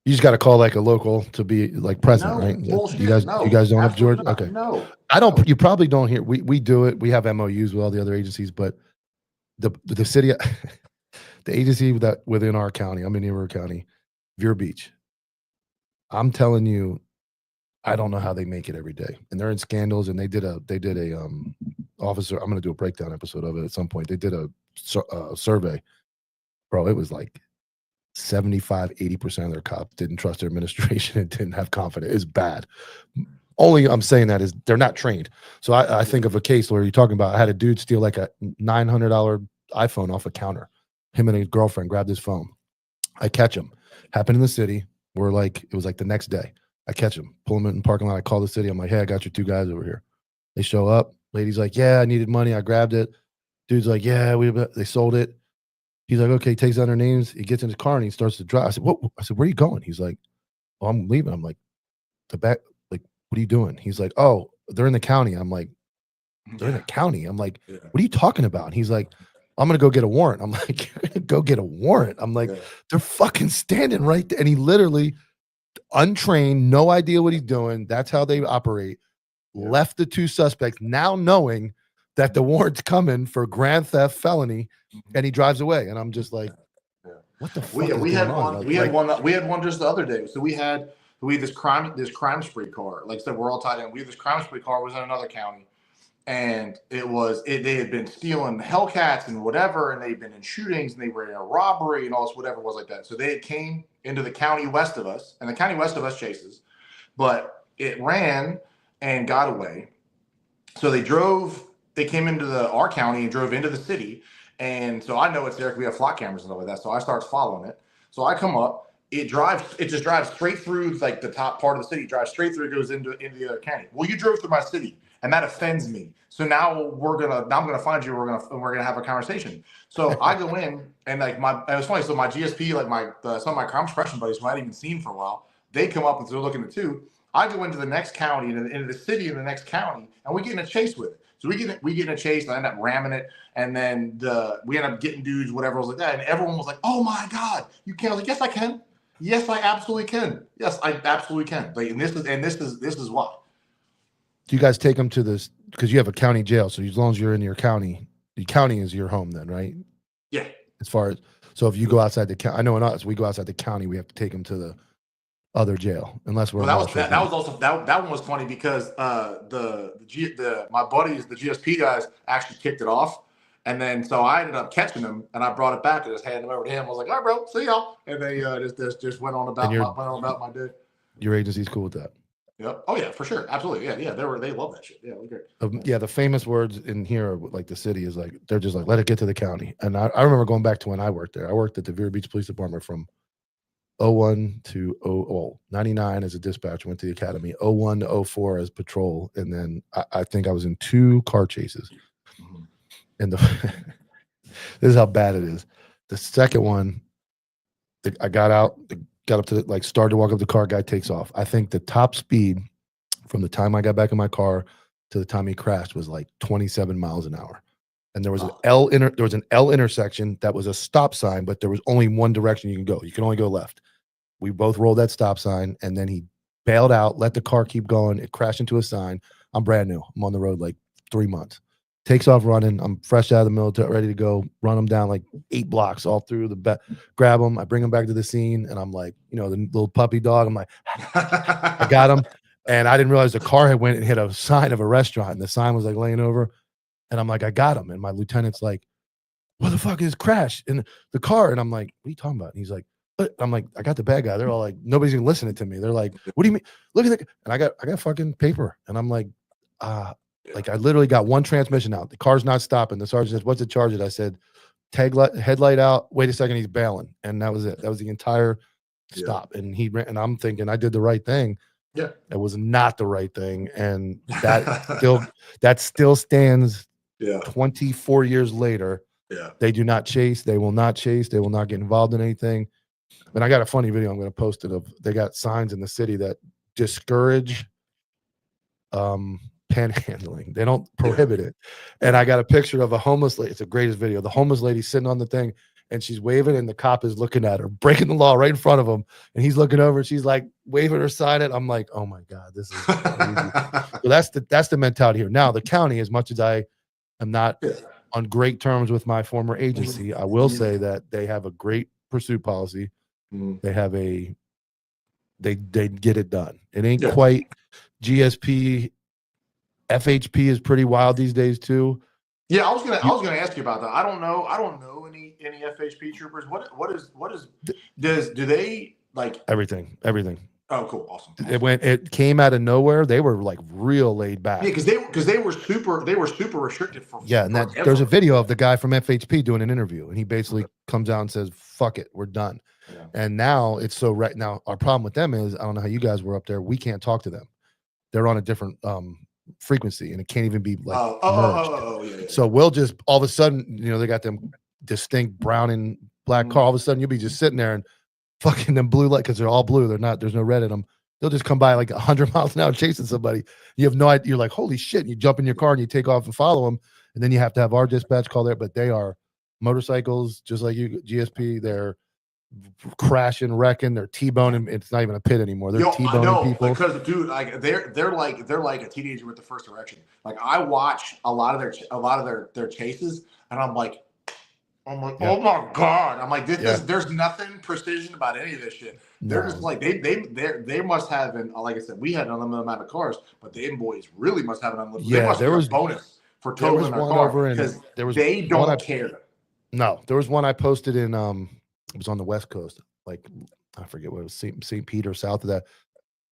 just got to call like a local to be like present, right? Bullshit. You guys don't have George? Not. Okay. No. I don't. You probably don't hear. We do it. We have MOUs with all the other agencies, but the city, the agency that within our county, I'm in Ero County, Vero Beach. I'm telling you, I don't know how they make it every day, and they're in scandals. And they did a officer. I'm going to do a breakdown episode of it at some point. They did a survey, bro. It was like 75-80% of their cops didn't trust their administration and didn't have confidence. It's bad. Only I'm saying that is they're not trained. So I think of a case where you're talking about, I had a dude steal like a $900 iPhone off a counter. Him and his girlfriend grabbed his phone. I catch him. Happened in the city. It was like the next day. I catch him, pull him in the parking lot. I call the city. I'm like, "Hey, I got your two guys over here." They show up. Lady's like, "Yeah, I needed money. I grabbed it." Dude's like, "Yeah, they sold it." He's like, "Okay," takes down their names. He gets in his car and he starts to drive. I said, "What?" I said, "Where are you going?" He's like, "Oh, I'm leaving." I'm like, "The back, like, what are you doing?" He's like, "Oh, they're in the county." I'm like, "They're in the county?" I'm like, "What are you talking about?" He's like, "I'm gonna go get a warrant." I'm like, "You're gonna go get a warrant?" I'm like, "They're fucking standing right there." And he literally, untrained, no idea what he's doing. That's how they operate. Left the two suspects, now knowing that the warrant's coming for grand theft felony, and he drives away. And I'm just like, what the fuck is going on? We had one just the other day. So we had this crime spree car. Like I said, we're all tied in. We had this crime spree car, was in another county. And they had been stealing Hellcats and whatever, and they'd been in shootings, and they were in a robbery and all this, whatever it was like that. So they had came into the county west of us, and the county west of us chases, but it ran and got away. So they came into our county and drove into the city. And so I know it's there because we have flock cameras and stuff like that. So I start following it. So I come up, it just drives straight through like the top part of the city, drives straight through, goes into the other county. Well, you drove through my city. And that offends me. So now I'm gonna find you. We're gonna have a conversation. So I go in and like it was funny. So my GSP, like some of my crime suppression buddies who I hadn't even seen for a while, they come up and they're looking at two. I go into the next county, into the city in the next county, and we get in a chase with it. So we get in a chase, and I end up ramming it, and then we end up getting dudes, whatever was like that, and everyone was like, "Oh my God, you can!" I was like, "Yes, I can. Yes, I absolutely can. Yes, I absolutely can." Like, and this is why. Do you guys take them to this, because you have a county jail? So as long as you're in your county, the county is your home then, right? Yeah. As far as, so if you go outside the county, I know in us, we go outside the county, we have to take them to the other jail, unless we're. Well, that was also that one was funny because my buddies, the GSP guys, actually kicked it off, And then so I ended up catching him, and I brought it back and just handed him over to him. I was like, "All right, bro, see y'all." And they just went on about my day. Your agency's cool with that. Yep. Oh yeah, for sure. Absolutely. Yeah. They love that shit. Yeah, it was great. Yeah, the famous words in here, like the city, is like they're just like, let it get to the county. And I remember going back to when I worked there. I worked at the Vero Beach Police Department from 01 to 99 as a dispatcher, went to the academy, 01 to 04 as patrol, and then I think I was in 2 car chases. And this is how bad it is. The second one, I got out, got up to like started to walk up the car, guy takes off. I think the top speed from the time I got back in my car to the time he crashed was like 27 miles an hour. And there was an L intersection that was a stop sign, but there was only one direction you can go. You can only go left. We both rolled that stop sign, and then he bailed out, let the car keep going. It crashed into a sign. I'm brand new. I'm on the road like 3 months. Takes off running. I'm fresh out of the military, ready to go. Run him down like 8 blocks all through the back. Grab him. I bring him back to the scene, and I'm like, the little puppy dog. I'm like, I got him. And I didn't realize the car had went and hit a sign of a restaurant, and the sign was like laying over. And I'm like, I got him. And my lieutenant's like, what the fuck is crash in the car? And I'm like, what are you talking about? And he's like, what? I'm like, I got the bad guy. They're all like, nobody's even listening to me. They're like, what do you mean? Look at that. And I got fucking paper. And I'm like, like I literally got one transmission out. The car's not stopping. The sergeant says, what's the charge? I said, headlight out. Wait a second, he's bailing. And that was it. That was the entire stop. And he ran, and I'm thinking I did the right thing. Yeah. It was not the right thing. And that still stands 24 years later. Yeah. They do not chase. They will not chase. They will not get involved in anything. And I got a funny video. I'm going to post it they got signs in the city that discourage panhandling. They don't prohibit it. And I got a picture of a homeless lady. It's the greatest video. The homeless lady sitting on the thing, and she's waving, and the cop is looking at her, breaking the law right in front of him. And he's looking over, and she's like waving her sign it. I'm like, oh my God, this is crazy. So that's the mentality here. Now, the county, as much as I am not on great terms with my former agency, I will say that they have a great pursuit policy. They have they get it done. It ain't quite GSP. FHP is pretty wild these days too. Yeah, I was gonna ask you about that. I don't know any FHP troopers. Do they like everything? Oh, cool, awesome. It came out of nowhere. They were like real laid back. Yeah, because they were super restricted for and there's a video of the guy from FHP doing an interview, and he basically comes out and says, "Fuck it, we're done." Yeah. And now it's so right now. Our problem with them is I don't know how you guys were up there. We can't talk to them. They're on a different frequency, and it can't even be like merged. Yeah. So we'll just all of a sudden, they got them distinct brown and black car. All of a sudden, you'll be just sitting there and fucking them blue light because they're all blue. They're not. There's no red in them. They'll just come by like 100 miles an hour chasing somebody. You have no idea. You're like, holy shit! And you jump in your car and you take off and follow them, and then you have to have our dispatch call there. But they are motorcycles, just like you, GSP. They're crashing, wrecking, they're T-boning. It's not even a pit anymore. They're T-boning people. Because dude, like they're like a teenager with the first erection. Like I watch a lot of their chases, and I'm like, oh my God. I'm like, there's nothing precision about any of this shit. They're just like they must have, and like I said, we had an unlimited amount of cars, but the boys really must have an unlimited. Yeah, they must there was a bonus for totaling their car because they don't care. No, there was one I posted in it was on the West Coast, like I forget what it was, St. Peter, south of that.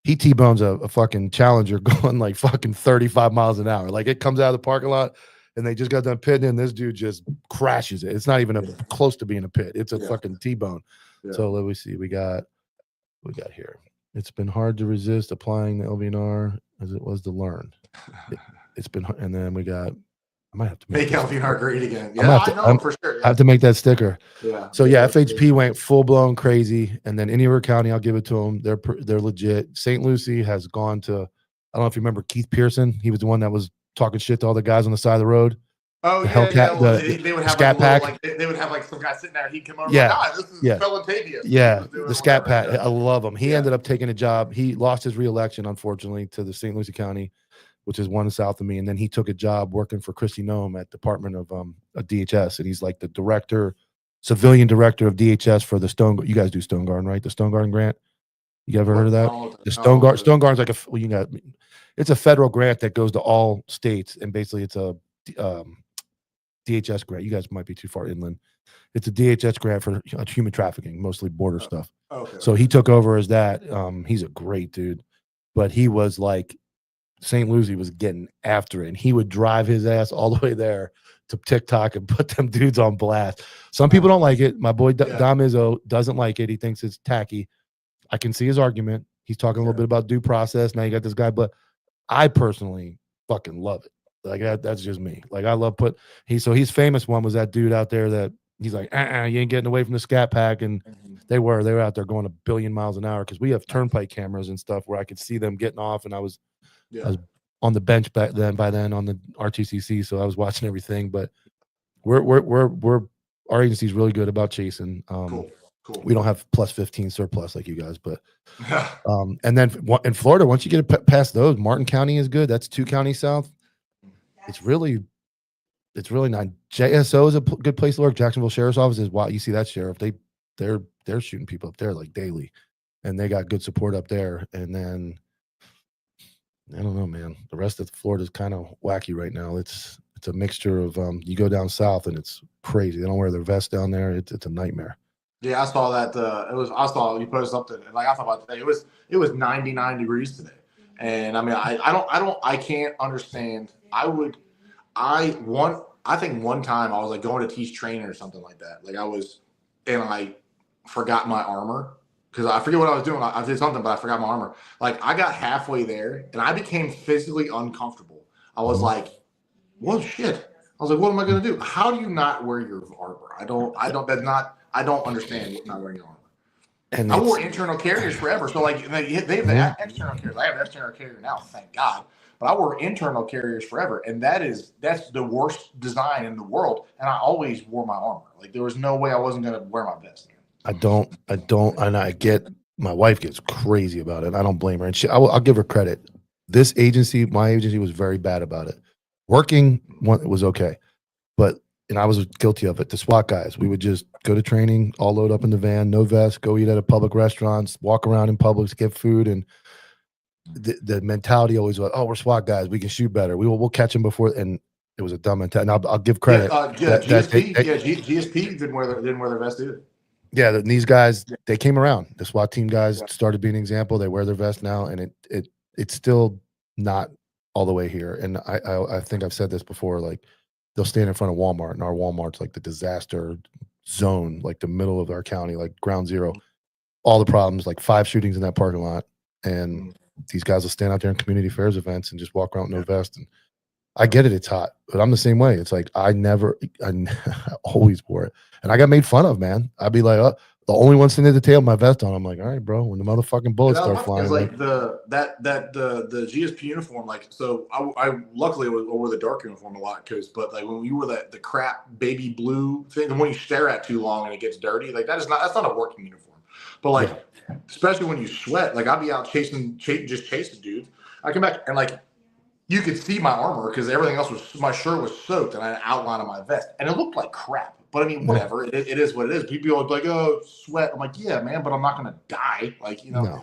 He T-bones a fucking Challenger going like fucking 35 miles an hour. Like it comes out of the parking lot, and they just got done pitting, and this dude just crashes it. It's not even close to being a pit. It's a fucking T-bone. Yeah. So let me see. We got here. It's been hard to resist applying the LVNR as it was to learn. It's been, and then we got. I might have to make LVNR great again. Yeah, I know for sure. I have to make that sticker. Yeah. So FHP went full blown crazy, and then Indian River County, I'll give it to them. They're legit. St. Lucie has gone to. I don't know if you remember Keith Pearson. He was the one that was talking shit to all the guys on the side of the road. Oh yeah. They would have scat pack. They would have like some guy sitting there. He'd come over. Yeah. Like, this is Felontavious. Yeah. The scat pack. I love him. He ended up taking a job. He lost his reelection, unfortunately, to the St. Lucie County, which is one south of me. And then he took a job working for Christy Noem at Department of DHS. And he's like the civilian director of DHS for the you guys do Stone Garden, right? The Stone Garden grant. You ever heard of that? The Stone Garden's like it's a federal grant that goes to all states. And basically it's DHS grant. You guys might be too far inland. It's a DHS grant for human trafficking, mostly border stuff. Okay. So he took over as that. He's a great dude, but he was like St. Lucie was getting after it, and he would drive his ass all the way there to TikTok and put them dudes on blast. Some people don't like it. My boy Dom Izzo doesn't like it. He thinks it's tacky. I can see his argument. He's talking a little bit about due process. Now you got this guy, but I personally fucking love it. Like that's just me. Like I love his famous one was that dude out there that he's like, you ain't getting away from the Scat Pack, and they were out there going a billion miles an hour because we have turnpike cameras and stuff where I could see them getting off, and I was on the bench by then on the RTCC, so I was watching everything. But we're our agency's really good about chasing. Cool. We don't have plus 15 surplus like you guys, but and then in Florida, once you get past those, Martin County is good. That's 2 counties south. It's really not. JSO is a good place to work. Jacksonville Sheriff's Office is wild. You see that sheriff, they're shooting people up there like daily, and they got good support up there. And then I don't know, man. The rest of Florida is kind of wacky right now. It's a mixture of you go down south and it's crazy. They don't wear their vest down there. It's a nightmare. Yeah, I saw that. I saw you posted something, and like I thought about today. It was 99 degrees today, and I mean, I can't understand. I think one time I was like going to teach training or something like that. Like I forgot my armor because I forget what I was doing. I did something, but I forgot my armor. Like I got halfway there, and I became physically uncomfortable. I was like, "Well, shit." I was like, "What am I going to do? How do you not wear your armor?" I don't understand not wearing your armor. And I wore internal carriers forever. So like they have the external carriers. I have an external carrier now, thank God. But I wore internal carriers forever, and that's the worst design in the world. And I always wore my armor. Like there was no way I wasn't going to wear my vest. I don't, and I get my wife gets crazy about it. I don't blame her, and I'll give her credit. This agency, my agency, was very bad about it. Working it was okay, but. And I was guilty of it. The SWAT guys, we would just go to training, all load up in the van, no vest, go eat at a public restaurants, walk around in Publix, get food, and the mentality always was, "Oh, we're SWAT guys, we can shoot better. We'll catch them before." And it was a dumb mentality. And I'll give credit. GSP didn't wear their vest either. Yeah, these guys they came around. The SWAT team guys started being an example. They wear their vest now, and it's still not all the way here. And I think I've said this before, like. They'll stand in front of Walmart, and our Walmart's like the disaster zone, like the middle of our county, like ground zero. All the problems, like 5 shootings in that parking lot. And these guys will stand out there in community affairs events and just walk around with no vest. And I get it, it's hot, but I'm the same way. It's like I always wore it. And I got made fun of, man. I'd be like, the only one sitting at the tail with my vest on. I'm like, all right, bro. When the motherfucking bullets start flying, like the GSP uniform, like so. I luckily wore the dark uniform a lot but like when you wore the crap baby blue thing, the one you stare at too long and it gets dirty, like that's not a working uniform. But like, especially when you sweat, like I'd be out chasing dudes. I come back and like you could see my armor because everything else my shirt was soaked and I had an outline of my vest and it looked like crap. But I mean, whatever. It is what it is. People are like, "Oh, sweat." I'm like, "Yeah, man," but I'm not going to die. Like, No.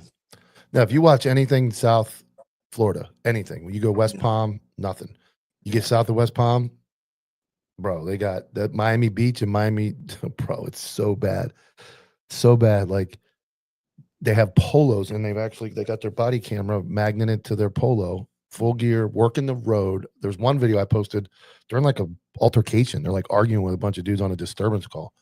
Now, if you watch anything South Florida, anything, when you go West Palm, nothing. You get south of West Palm, bro, they got that Miami Beach and Miami, bro, it's so bad. So bad. Like, they have polos, and they got their body camera magneted to their polo, full gear, working the road. There's one video I posted during like a altercation. They're like arguing with a bunch of dudes on a disturbance call.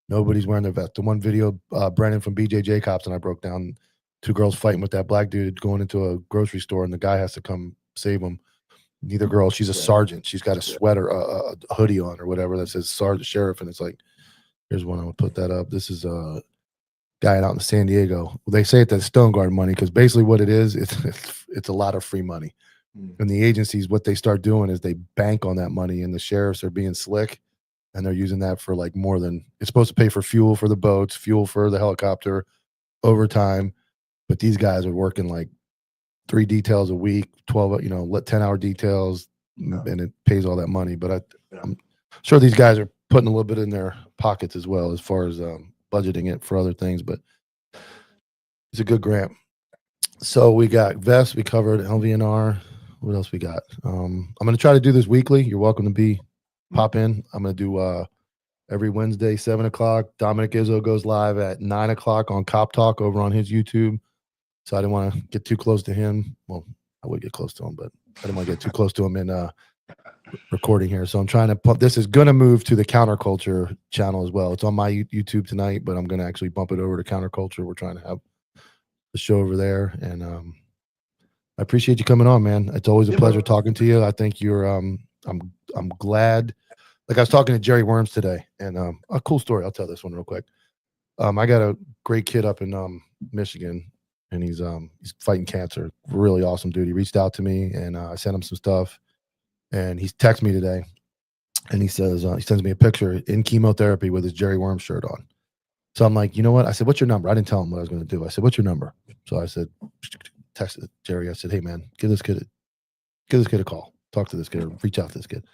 Nobody's wearing their vest. The one video, Brennan from BJJ Cops, and I broke down 2 girls fighting with that black dude going into a grocery store, and the guy has to come save them. Neither girl, she's a sergeant. She's got a sweater, a hoodie on or whatever that says Sergeant Sheriff, and it's like, here's one. I'm gonna put that up. This is a guy out in San Diego. They say it's Stone Guard money because basically what it is, it's a lot of free money. And the agencies, what they start doing is they bank on that money, and the sheriffs are being slick, and they're using that for like more than it's supposed to pay for fuel for the boats, fuel for the helicopter, overtime. But these guys are working like 3 details a week, 12, 10-hour details, and it pays all that money. But I'm sure these guys are putting a little bit in their pockets as well as far as budgeting it for other things. But it's a good grant. So we got vests, we covered LVNR. What else we got? I'm going to try to do this weekly. You're welcome to be pop in. I'm going to do every Wednesday, 7 o'clock. Dominic Izzo goes live at 9 o'clock on Cop Talk over on his YouTube. So I didn't want to get too close to him. Well, I would get close to him, but I didn't want to get too close to him in recording here. So I'm trying to pump. This is going to move to the Counterculture channel as well. It's on my YouTube tonight, but I'm going to actually bump it over to Counterculture. We're trying to have the show over there. And I appreciate you coming on, man. It's always a pleasure talking to you. I think you're I'm glad. Like I was talking to Jerry Worms today, and a cool story. I'll tell this one real quick. I got a great kid up in Michigan, and he's fighting cancer. Really awesome dude. He reached out to me, and I sent him some stuff, and he's texted me today, and he says he sends me a picture in chemotherapy with his Jerry Worms shirt on. So I'm like, you know what? I said, what's your number? I didn't tell him what I was going to do. I said, what's your number? So I said, texted Jerry. I said, hey man, give this kid a call. Talk to this kid. Or reach out to this kid.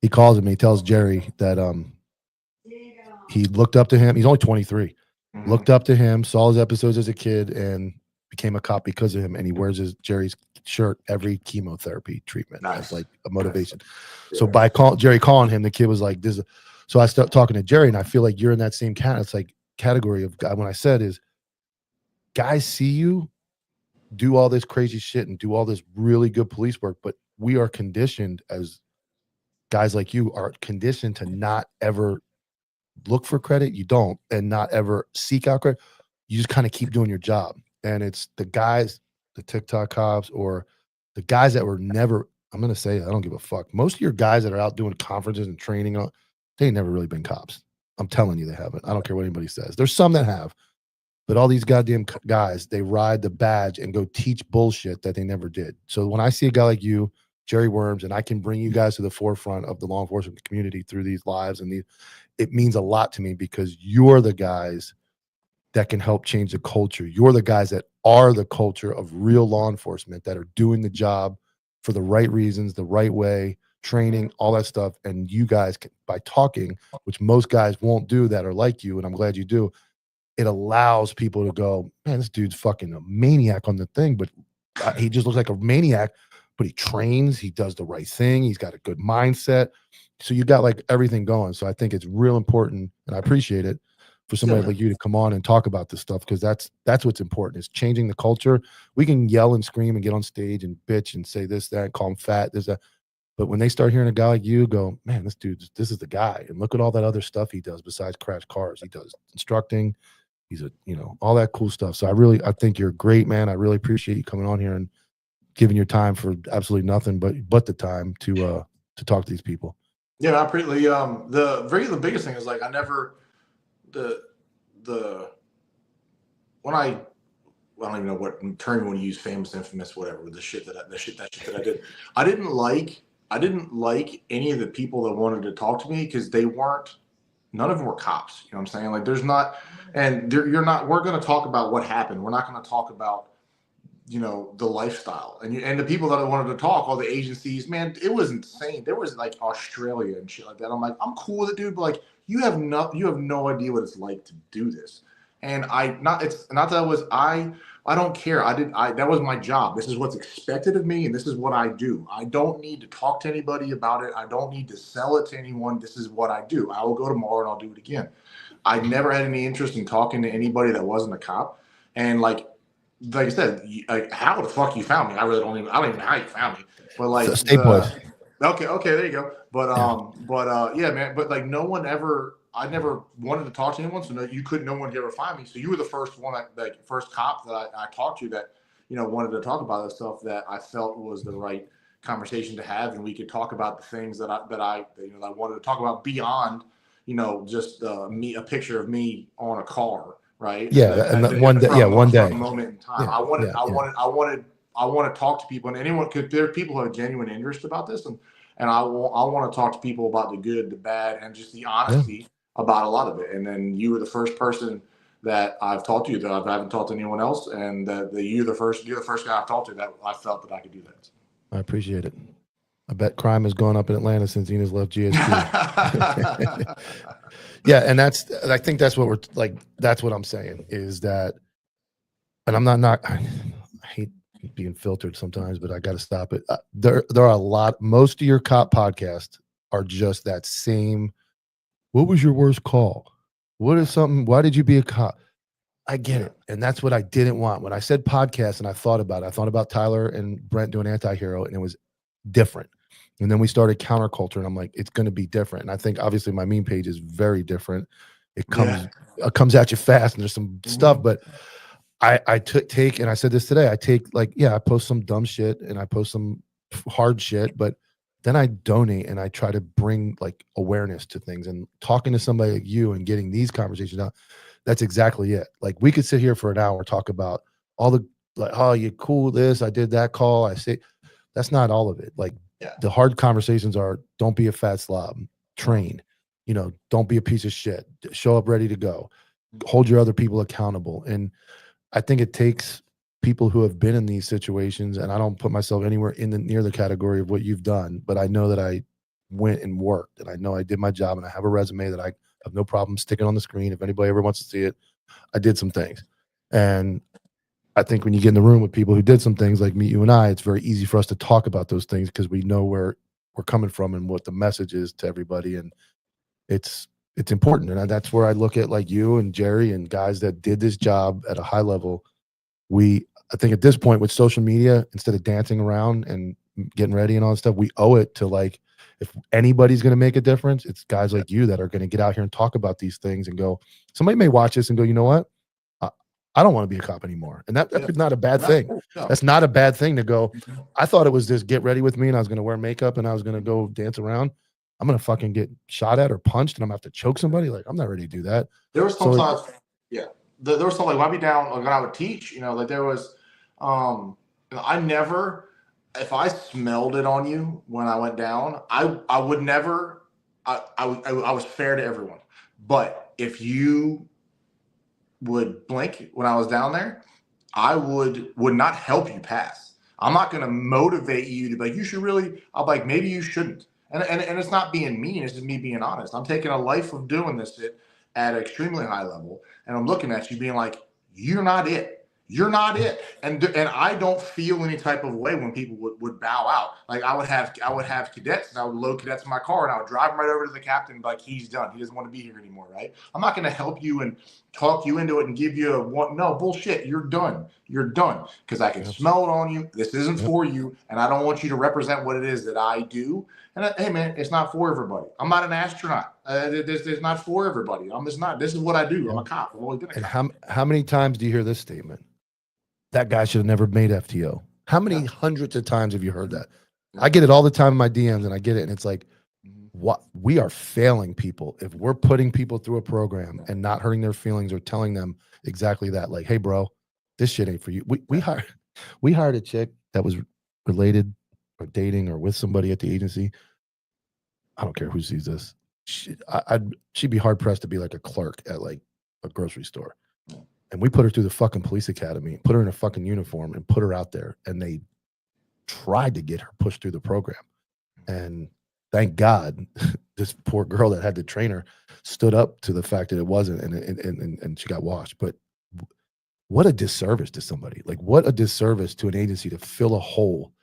He calls him. He tells Jerry that he looked up to him. He's only 23. Looked up to him, saw his episodes as a kid, and became a cop because of him. And he wears Jerry's shirt every chemotherapy treatment. Nice. As like a motivation. Nice. So by Jerry calling him, the kid was like, "This." So I start talking to Jerry, and I feel like you're in that same category of guy. When I said is, guys see you do all this crazy shit and do all this really good police work, but we are conditioned as guys like you are conditioned to not ever look for credit. You don't, and not ever seek out credit. You just kind of keep doing your job. And it's the guys, the TikTok cops, or the guys that were never, I'm going to say, I don't give a fuck. Most of your guys that are out doing conferences and training, they ain't never really been cops. I'm telling you, they haven't. I don't care what anybody says. There's some that have, but all these goddamn guys, they ride the badge and go teach bullshit that they never did. So when I see a guy like you, Jerry Worms, and I can bring you guys to the forefront of the law enforcement community through these lives, and it means a lot to me because you're the guys that can help change the culture. You're the guys that are the culture of real law enforcement that are doing the job for the right reasons, the right way, training, all that stuff. And you guys, by talking, which most guys won't do that are like you, and I'm glad you do, it allows people to go, man, this dude's fucking a maniac on the thing, but he just looks like a maniac, but he trains, he does the right thing, he's got a good mindset. So you got like everything going. So I think it's real important, and I appreciate it for somebody like you to come on and talk about this stuff, because that's what's important, is changing the culture. We can yell and scream and get on stage and bitch and say this, that, call him fat, this, that. But when they start hearing a guy like you go, man, this is the guy. And look at all that other stuff he does besides crash cars. He does instructing. He's all that cool stuff. So I think you're great, man. I really appreciate you coming on here and giving your time for absolutely nothing but the time to talk to these people. Yeah, I appreciate the biggest thing is like I never I don't even know what term you want to use, famous, infamous, whatever, with the shit that I did. I didn't like any of the people that wanted to talk to me because none of them were cops. You know what I'm saying? Like there's not, and we're going to talk about what happened. We're not going to talk about, the lifestyle and the people that I wanted to talk, all the agencies, man, it was insane. There was like Australia and shit like that. I'm like, I'm cool with it, dude, but like you have no idea what it's like to do this. And I don't care. That was my job. This is what's expected of me, and this is what I do. I don't need to talk to anybody about it. I don't need to sell it to anyone. This is what I do. I will go tomorrow and I'll do it again. I never had any interest in talking to anybody that wasn't a cop. And like I said, how the fuck you found me? I don't even know how you found me. But like, so State Boys. Okay, there you go. But yeah, man. But like, I never wanted to talk to anyone, so no one could ever find me. So you were the first one, first cop that I talked to that wanted to talk about this stuff that I felt was the right conversation to have, and we could talk about the things that I wanted to talk about beyond just a picture of me on a car. Right. Yeah. And one day. Moment in time. I want to talk to people, and anyone could. There are people who have genuine interest about this, and I want to talk to people about the good, the bad, and just the honesty about a lot of it. And then you were the first person that I've talked to that I haven't talked to anyone else, and you're the first guy I've talked to that I felt that I could do that. I appreciate it. I bet crime has gone up in Atlanta since Enos left GSP. Yeah, and I think that's what that's what I'm saying is that, and I'm not I hate being filtered sometimes, but I got to stop it. There are most of your cop podcasts are just that same. What was your worst call? What is something? Why did you be a cop? I get it. And that's what I didn't want. When I said podcast and I thought about Tyler and Brent doing Anti-Hero, and it was different. And then we started Counterculture, and I'm like, it's going to be different. And I think obviously my meme page is very different. It comes at you fast, and there's some stuff, but I take, and I said this today, I take, like, I post some dumb shit and I post some hard shit, but then I donate and I try to bring like awareness to things, and talking to somebody like you and getting these conversations out. That's exactly it. Like, we could sit here for an hour, talk about all the, like, oh, you cool this, I did that call. I say that's not all of it. Like, the hard conversations are, don't be a fat slob, train, don't be a piece of shit, show up ready to go, hold your other people accountable. And I think it takes people who have been in these situations, and I don't put myself anywhere near the category of what you've done, but I know that I went and worked, and I know I did my job, and I have a resume that I have no problem sticking on the screen. If anybody ever wants to see it, I did some things. And I think when you get in the room with people who did some things like me, you and I, it's very easy for us to talk about those things because we know where we're coming from and what the message is to everybody. And it's important. And that's where I look at, like, you and Jerry and guys that did this job at a high level. I think at this point with social media, instead of dancing around and getting ready and all that stuff, we owe it to, like, if anybody's going to make a difference, it's guys like you that are going to get out here and talk about these things and go, somebody may watch this and go, you know what? I don't want to be a cop anymore. And that's not a bad thing. That's not a bad thing to go. I thought it was just get ready with me and I was going to wear makeup and I was going to go dance around. I'm going to fucking get shot at or punched and I'm going to have to choke somebody. Like, I'm not ready to do that. There was sometimes, there was something, like, when I'd be down, like when I would teach, like there was, I never, if I smelled it on you when I went down, I would never, I was fair to everyone. But if you would blink when I was down there, I would not help you pass. I'm not going to motivate you to be like, you should really, I'm like, maybe you shouldn't. And it's not being mean. It's just me being honest. I'm taking a life of doing this shit at an extremely high level. And I'm looking at you being like, you're not it. You're not it. And I don't feel any type of way when people would bow out. Like, I would have cadets, and I would load cadets in my car, and I would drive them right over to the captain, like, he's done. He doesn't want to be here anymore, right? I'm not going to help you and talk you into it and give you no bullshit. You're done. You're done. Because I can smell it on you. This isn't for you, and I don't want you to represent what it is that I do. And hey, man, it's not for everybody. I'm not an astronaut. It's not for everybody. I'm just not. This is what I do. I'm a cop. I've always been a cop. And how many times do you hear this statement? That guy should have never made FTO. How many hundreds of times have you heard that? I get it all the time in my DMs, and I get it. And it's like, what, we are failing people if we're putting people through a program and not hurting their feelings or telling them exactly that. Like, hey, bro, this shit ain't for you. We hired a chick that was related or dating or with somebody at the agency. I don't care who sees this. She'd be hard pressed to be like a clerk at like a grocery store. And we put her through the fucking police academy, put her in a fucking uniform and put her out there. And they tried to get her pushed through the program. And thank God, this poor girl that had to train her stood up to the fact that it wasn't, and she got washed. But what a disservice to somebody. Like, what a disservice to an agency to fill a hole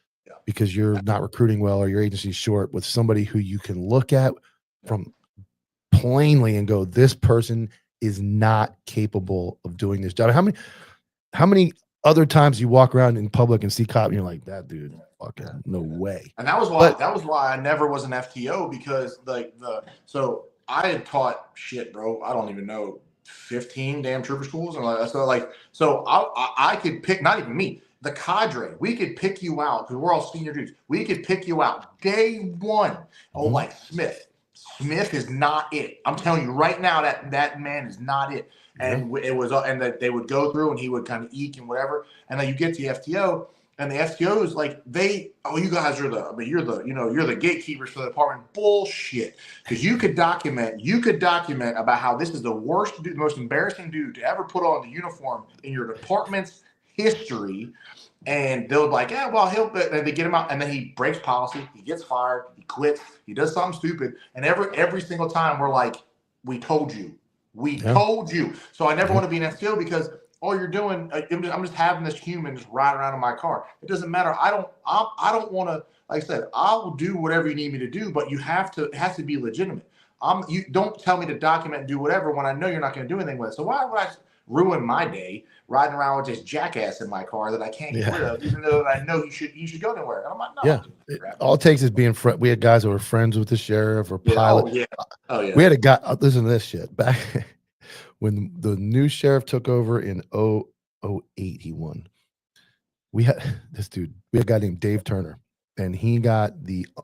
because you're not recruiting well or your agency's short with somebody who you can look at from plainly and go, this person is not capable of doing this job. How many other times you walk around in public and see cop and you're like, that dude, fucking no way. And that was why I never was an FTO, because so I had taught shit, bro. I don't even know, 15 damn trooper schools. And so I could pick, not even me, the cadre, we could pick you out because we're all senior dudes. We could pick you out day one. Oh, like Smith is not it. I'm telling you right now that man is not it. And it was, and that they would go through and he would kind of eke and whatever. And then you get to the FTO, and the FTO is like, you guys are you're the gatekeepers for the department. Bullshit. Because you could document about how this is the worst dude, the most embarrassing dude to ever put on the uniform in your department's history. And they'll be like, yeah, well, and they get him out, and then he breaks policy, he gets fired, he quits, he does something stupid. And every single time we're like, we told you. We told you. So I never want to be an FTO because all you're doing, I'm just having this human just ride around in my car. It doesn't matter. I don't want to, like I said, I will do whatever you need me to do, but it has to be legitimate. You don't tell me to document and do whatever when I know you're not going to do anything with it. So why would I ruin my day riding around with this jackass in my car that I can't get rid of, even though I know you should go nowhere? And I'm like, no. All it takes is being friend. We had guys that were friends with the sheriff or pilot. Oh yeah. We had a guy. Listen to this shit. Back when the new sheriff took over in 2008, he won. We had this dude. We had a guy named Dave Turner. And he got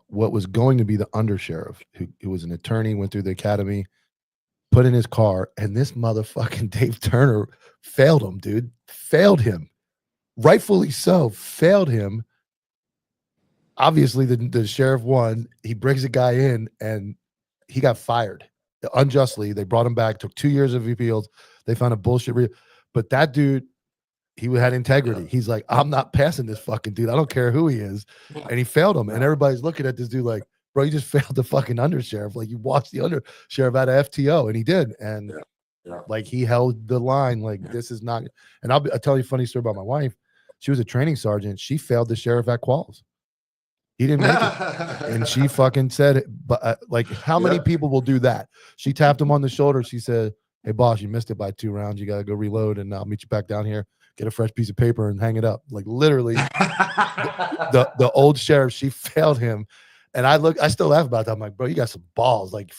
what was going to be the undersheriff, who was an attorney, went through the academy, put in his car, and this motherfucking Dave Turner failed him, dude. Failed him. Rightfully so. Failed him. Obviously, the sheriff won. He brings a guy in, and he got fired unjustly. They brought him back. Took 2 years of appeals. They found a bullshit. But that dude, he had integrity. He's like, I'm not passing this fucking dude. I don't care who he is. And he failed him. And everybody's looking at this dude like, bro, you just failed the fucking undersheriff. Like, you watched the undersheriff out of FTO. And he did. And like, he held the line. Like, this is not. And I'll tell you a funny story about my wife. She was a training sergeant. She failed the sheriff at quals. He didn't make it. And she fucking said it. But like, how many people will do that? She tapped him on the shoulder. She said, hey, boss, you missed it by 2 rounds. You got to go reload. And I'll meet you back down here. Get a fresh piece of paper and hang it up. Like, literally, the old sheriff, she failed him. And I still laugh about that. I'm like, bro, you got some balls. Like,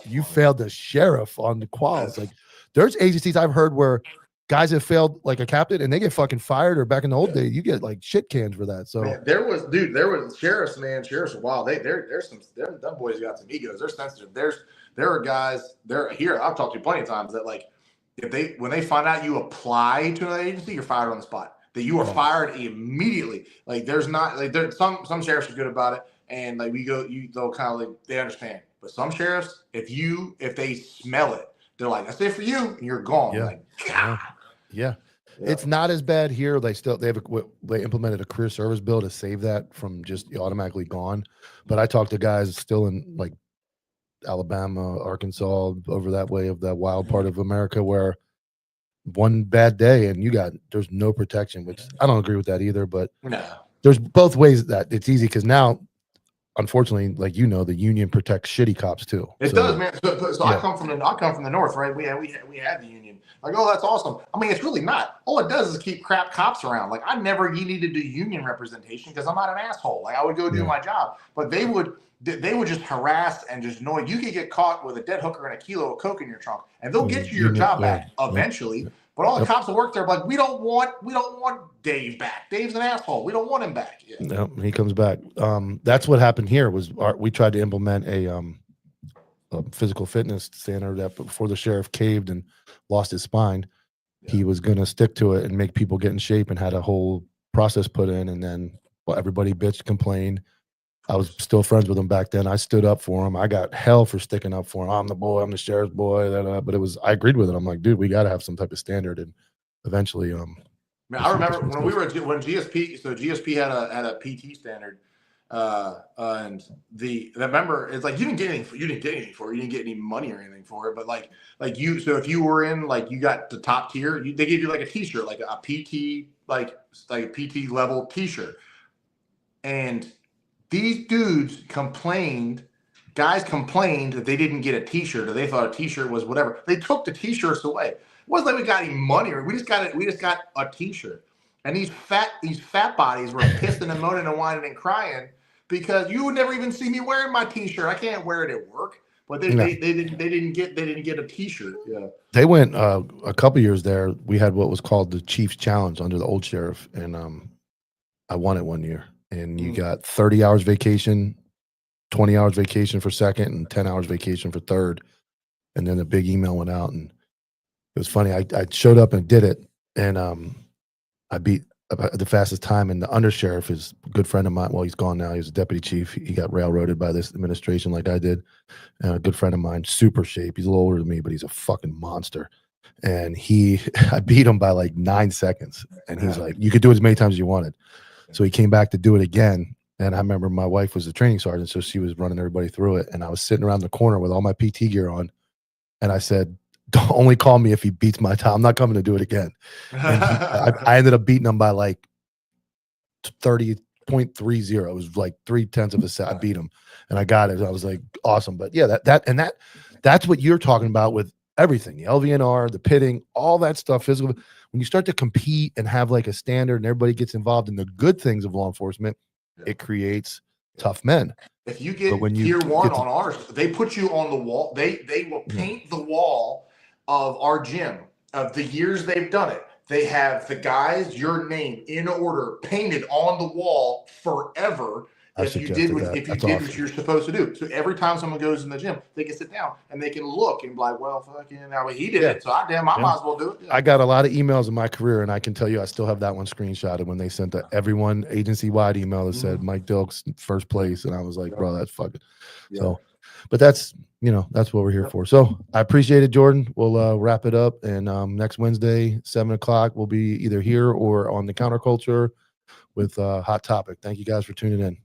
you failed the sheriff on the quals. Like, there's agencies I've heard where guys have failed like a captain and they get fucking fired, or back in the old day, you get like shit cans for that. So man, there was sheriffs, man. Sheriffs are wild. Them boys got some egos. They're sensitive. There are guys here. I've talked to you plenty of times that, like, when they find out you apply to an agency, you're fired on the spot. That you are fired immediately. Like, there's not like some sheriffs are good about it, and like they'll kind of like, they understand. But some sheriffs, if they smell it, they're like, that's it for you, and you're gone. Yeah. Like, God. Yeah. It's not as bad here. They implemented a career service bill to save that from just automatically gone. But I talked to guys still in like Alabama, Arkansas, over that way of that wild part of America, where one bad day and there's no protection, which I don't agree with that either. But there's both ways that it's easy, because now, unfortunately, like, the union protects shitty cops too. It does, man. So I come from the north, right? We had the union. Like, oh, that's awesome. I mean, it's really not. All it does is keep crap cops around. Like, I never needed to do union representation because I'm not an asshole. Like, I would go do my job, but they would just harass and just annoy. You could get caught with a dead hooker and a kilo of coke in your trunk, and they'll get you your job back eventually. But all the cops that work there are like, we don't want Dave back. Dave's an asshole. We don't want him back. Yeah. No, he comes back. That's what happened here. We tried to implement a physical fitness standard that before the sheriff caved and lost his spine, he was going to stick to it and make people get in shape, and had a whole process put in. And then everybody bitched, complained. I was still friends with him back then. I stood up for him. I got hell for sticking up for him. I'm the boy. I'm the sheriff's boy. But I agreed with it. I'm like, dude, we got to have some type of standard. And eventually, man, I remember when GSP. So GSP had a PT standard, and remember, it's like you didn't get anything for it. You didn't get any money or anything for it. But like you. So if you were in, like, you got the top tier, they gave you like a T-shirt, like a PT, like a PT level T-shirt, and these dudes guys complained that they didn't get a T-shirt, or they thought a T-shirt was whatever. They took the T-shirts away. It wasn't like we got any money, or we just got a T-shirt. And these fat bodies were pissing and moaning and whining and crying because you would never even see me wearing my T-shirt. I can't wear it at work. But they didn't get a T-shirt. Yeah. They went a couple years there. We had what was called the Chiefs Challenge under the old sheriff, and I won it one year. And you got 30 hours vacation, 20 hours vacation for second, and 10 hours vacation for third. And then the big email went out, and it was funny. I showed up and did it, and I beat the fastest time. And the undersheriff is a good friend of mine. Well, he's gone now. He was a deputy chief. He got railroaded by this administration like I did. And a good friend of mine, super shape. He's a little older than me, but he's a fucking monster. And I beat him by like 9 seconds. And he's like, you could do it as many times as you wanted. So he came back to do it again. And I remember my wife was a training sergeant, so she was running everybody through it. And I was sitting around the corner with all my PT gear on. And I said, don't only call me if he beats my time. I'm not coming to do it again. And I ended up beating him by like 30.30. It was like 0.3 of a set. I beat him and I got it. I was like, awesome. But yeah, that's what you're talking about with everything, the LVNR, the pitting, all that stuff, physical. When you start to compete and have like a standard and everybody gets involved in the good things of law enforcement, it creates tough men. If you get when you tier one get to- on ours, they put you on the wall. They will paint the wall of our gym of the years they've done it. They have the guys, your name in order, painted on the wall forever. If you did what you're supposed to do. So every time someone goes in the gym, they can sit down and they can look and be like, well, fucking, now he did it. So I might as well do it. I got a lot of emails in my career, and I can tell you I still have that one screenshotted when they sent everyone agency-wide email that said Mike Dilk's first place. And I was like, bro, that's fucking. So, but that's what we're here for. So I appreciate it, Jordan. We'll wrap it up. And next Wednesday, 7:00, we'll be either here or on the Counterculture with Hot Topic. Thank you guys for tuning in.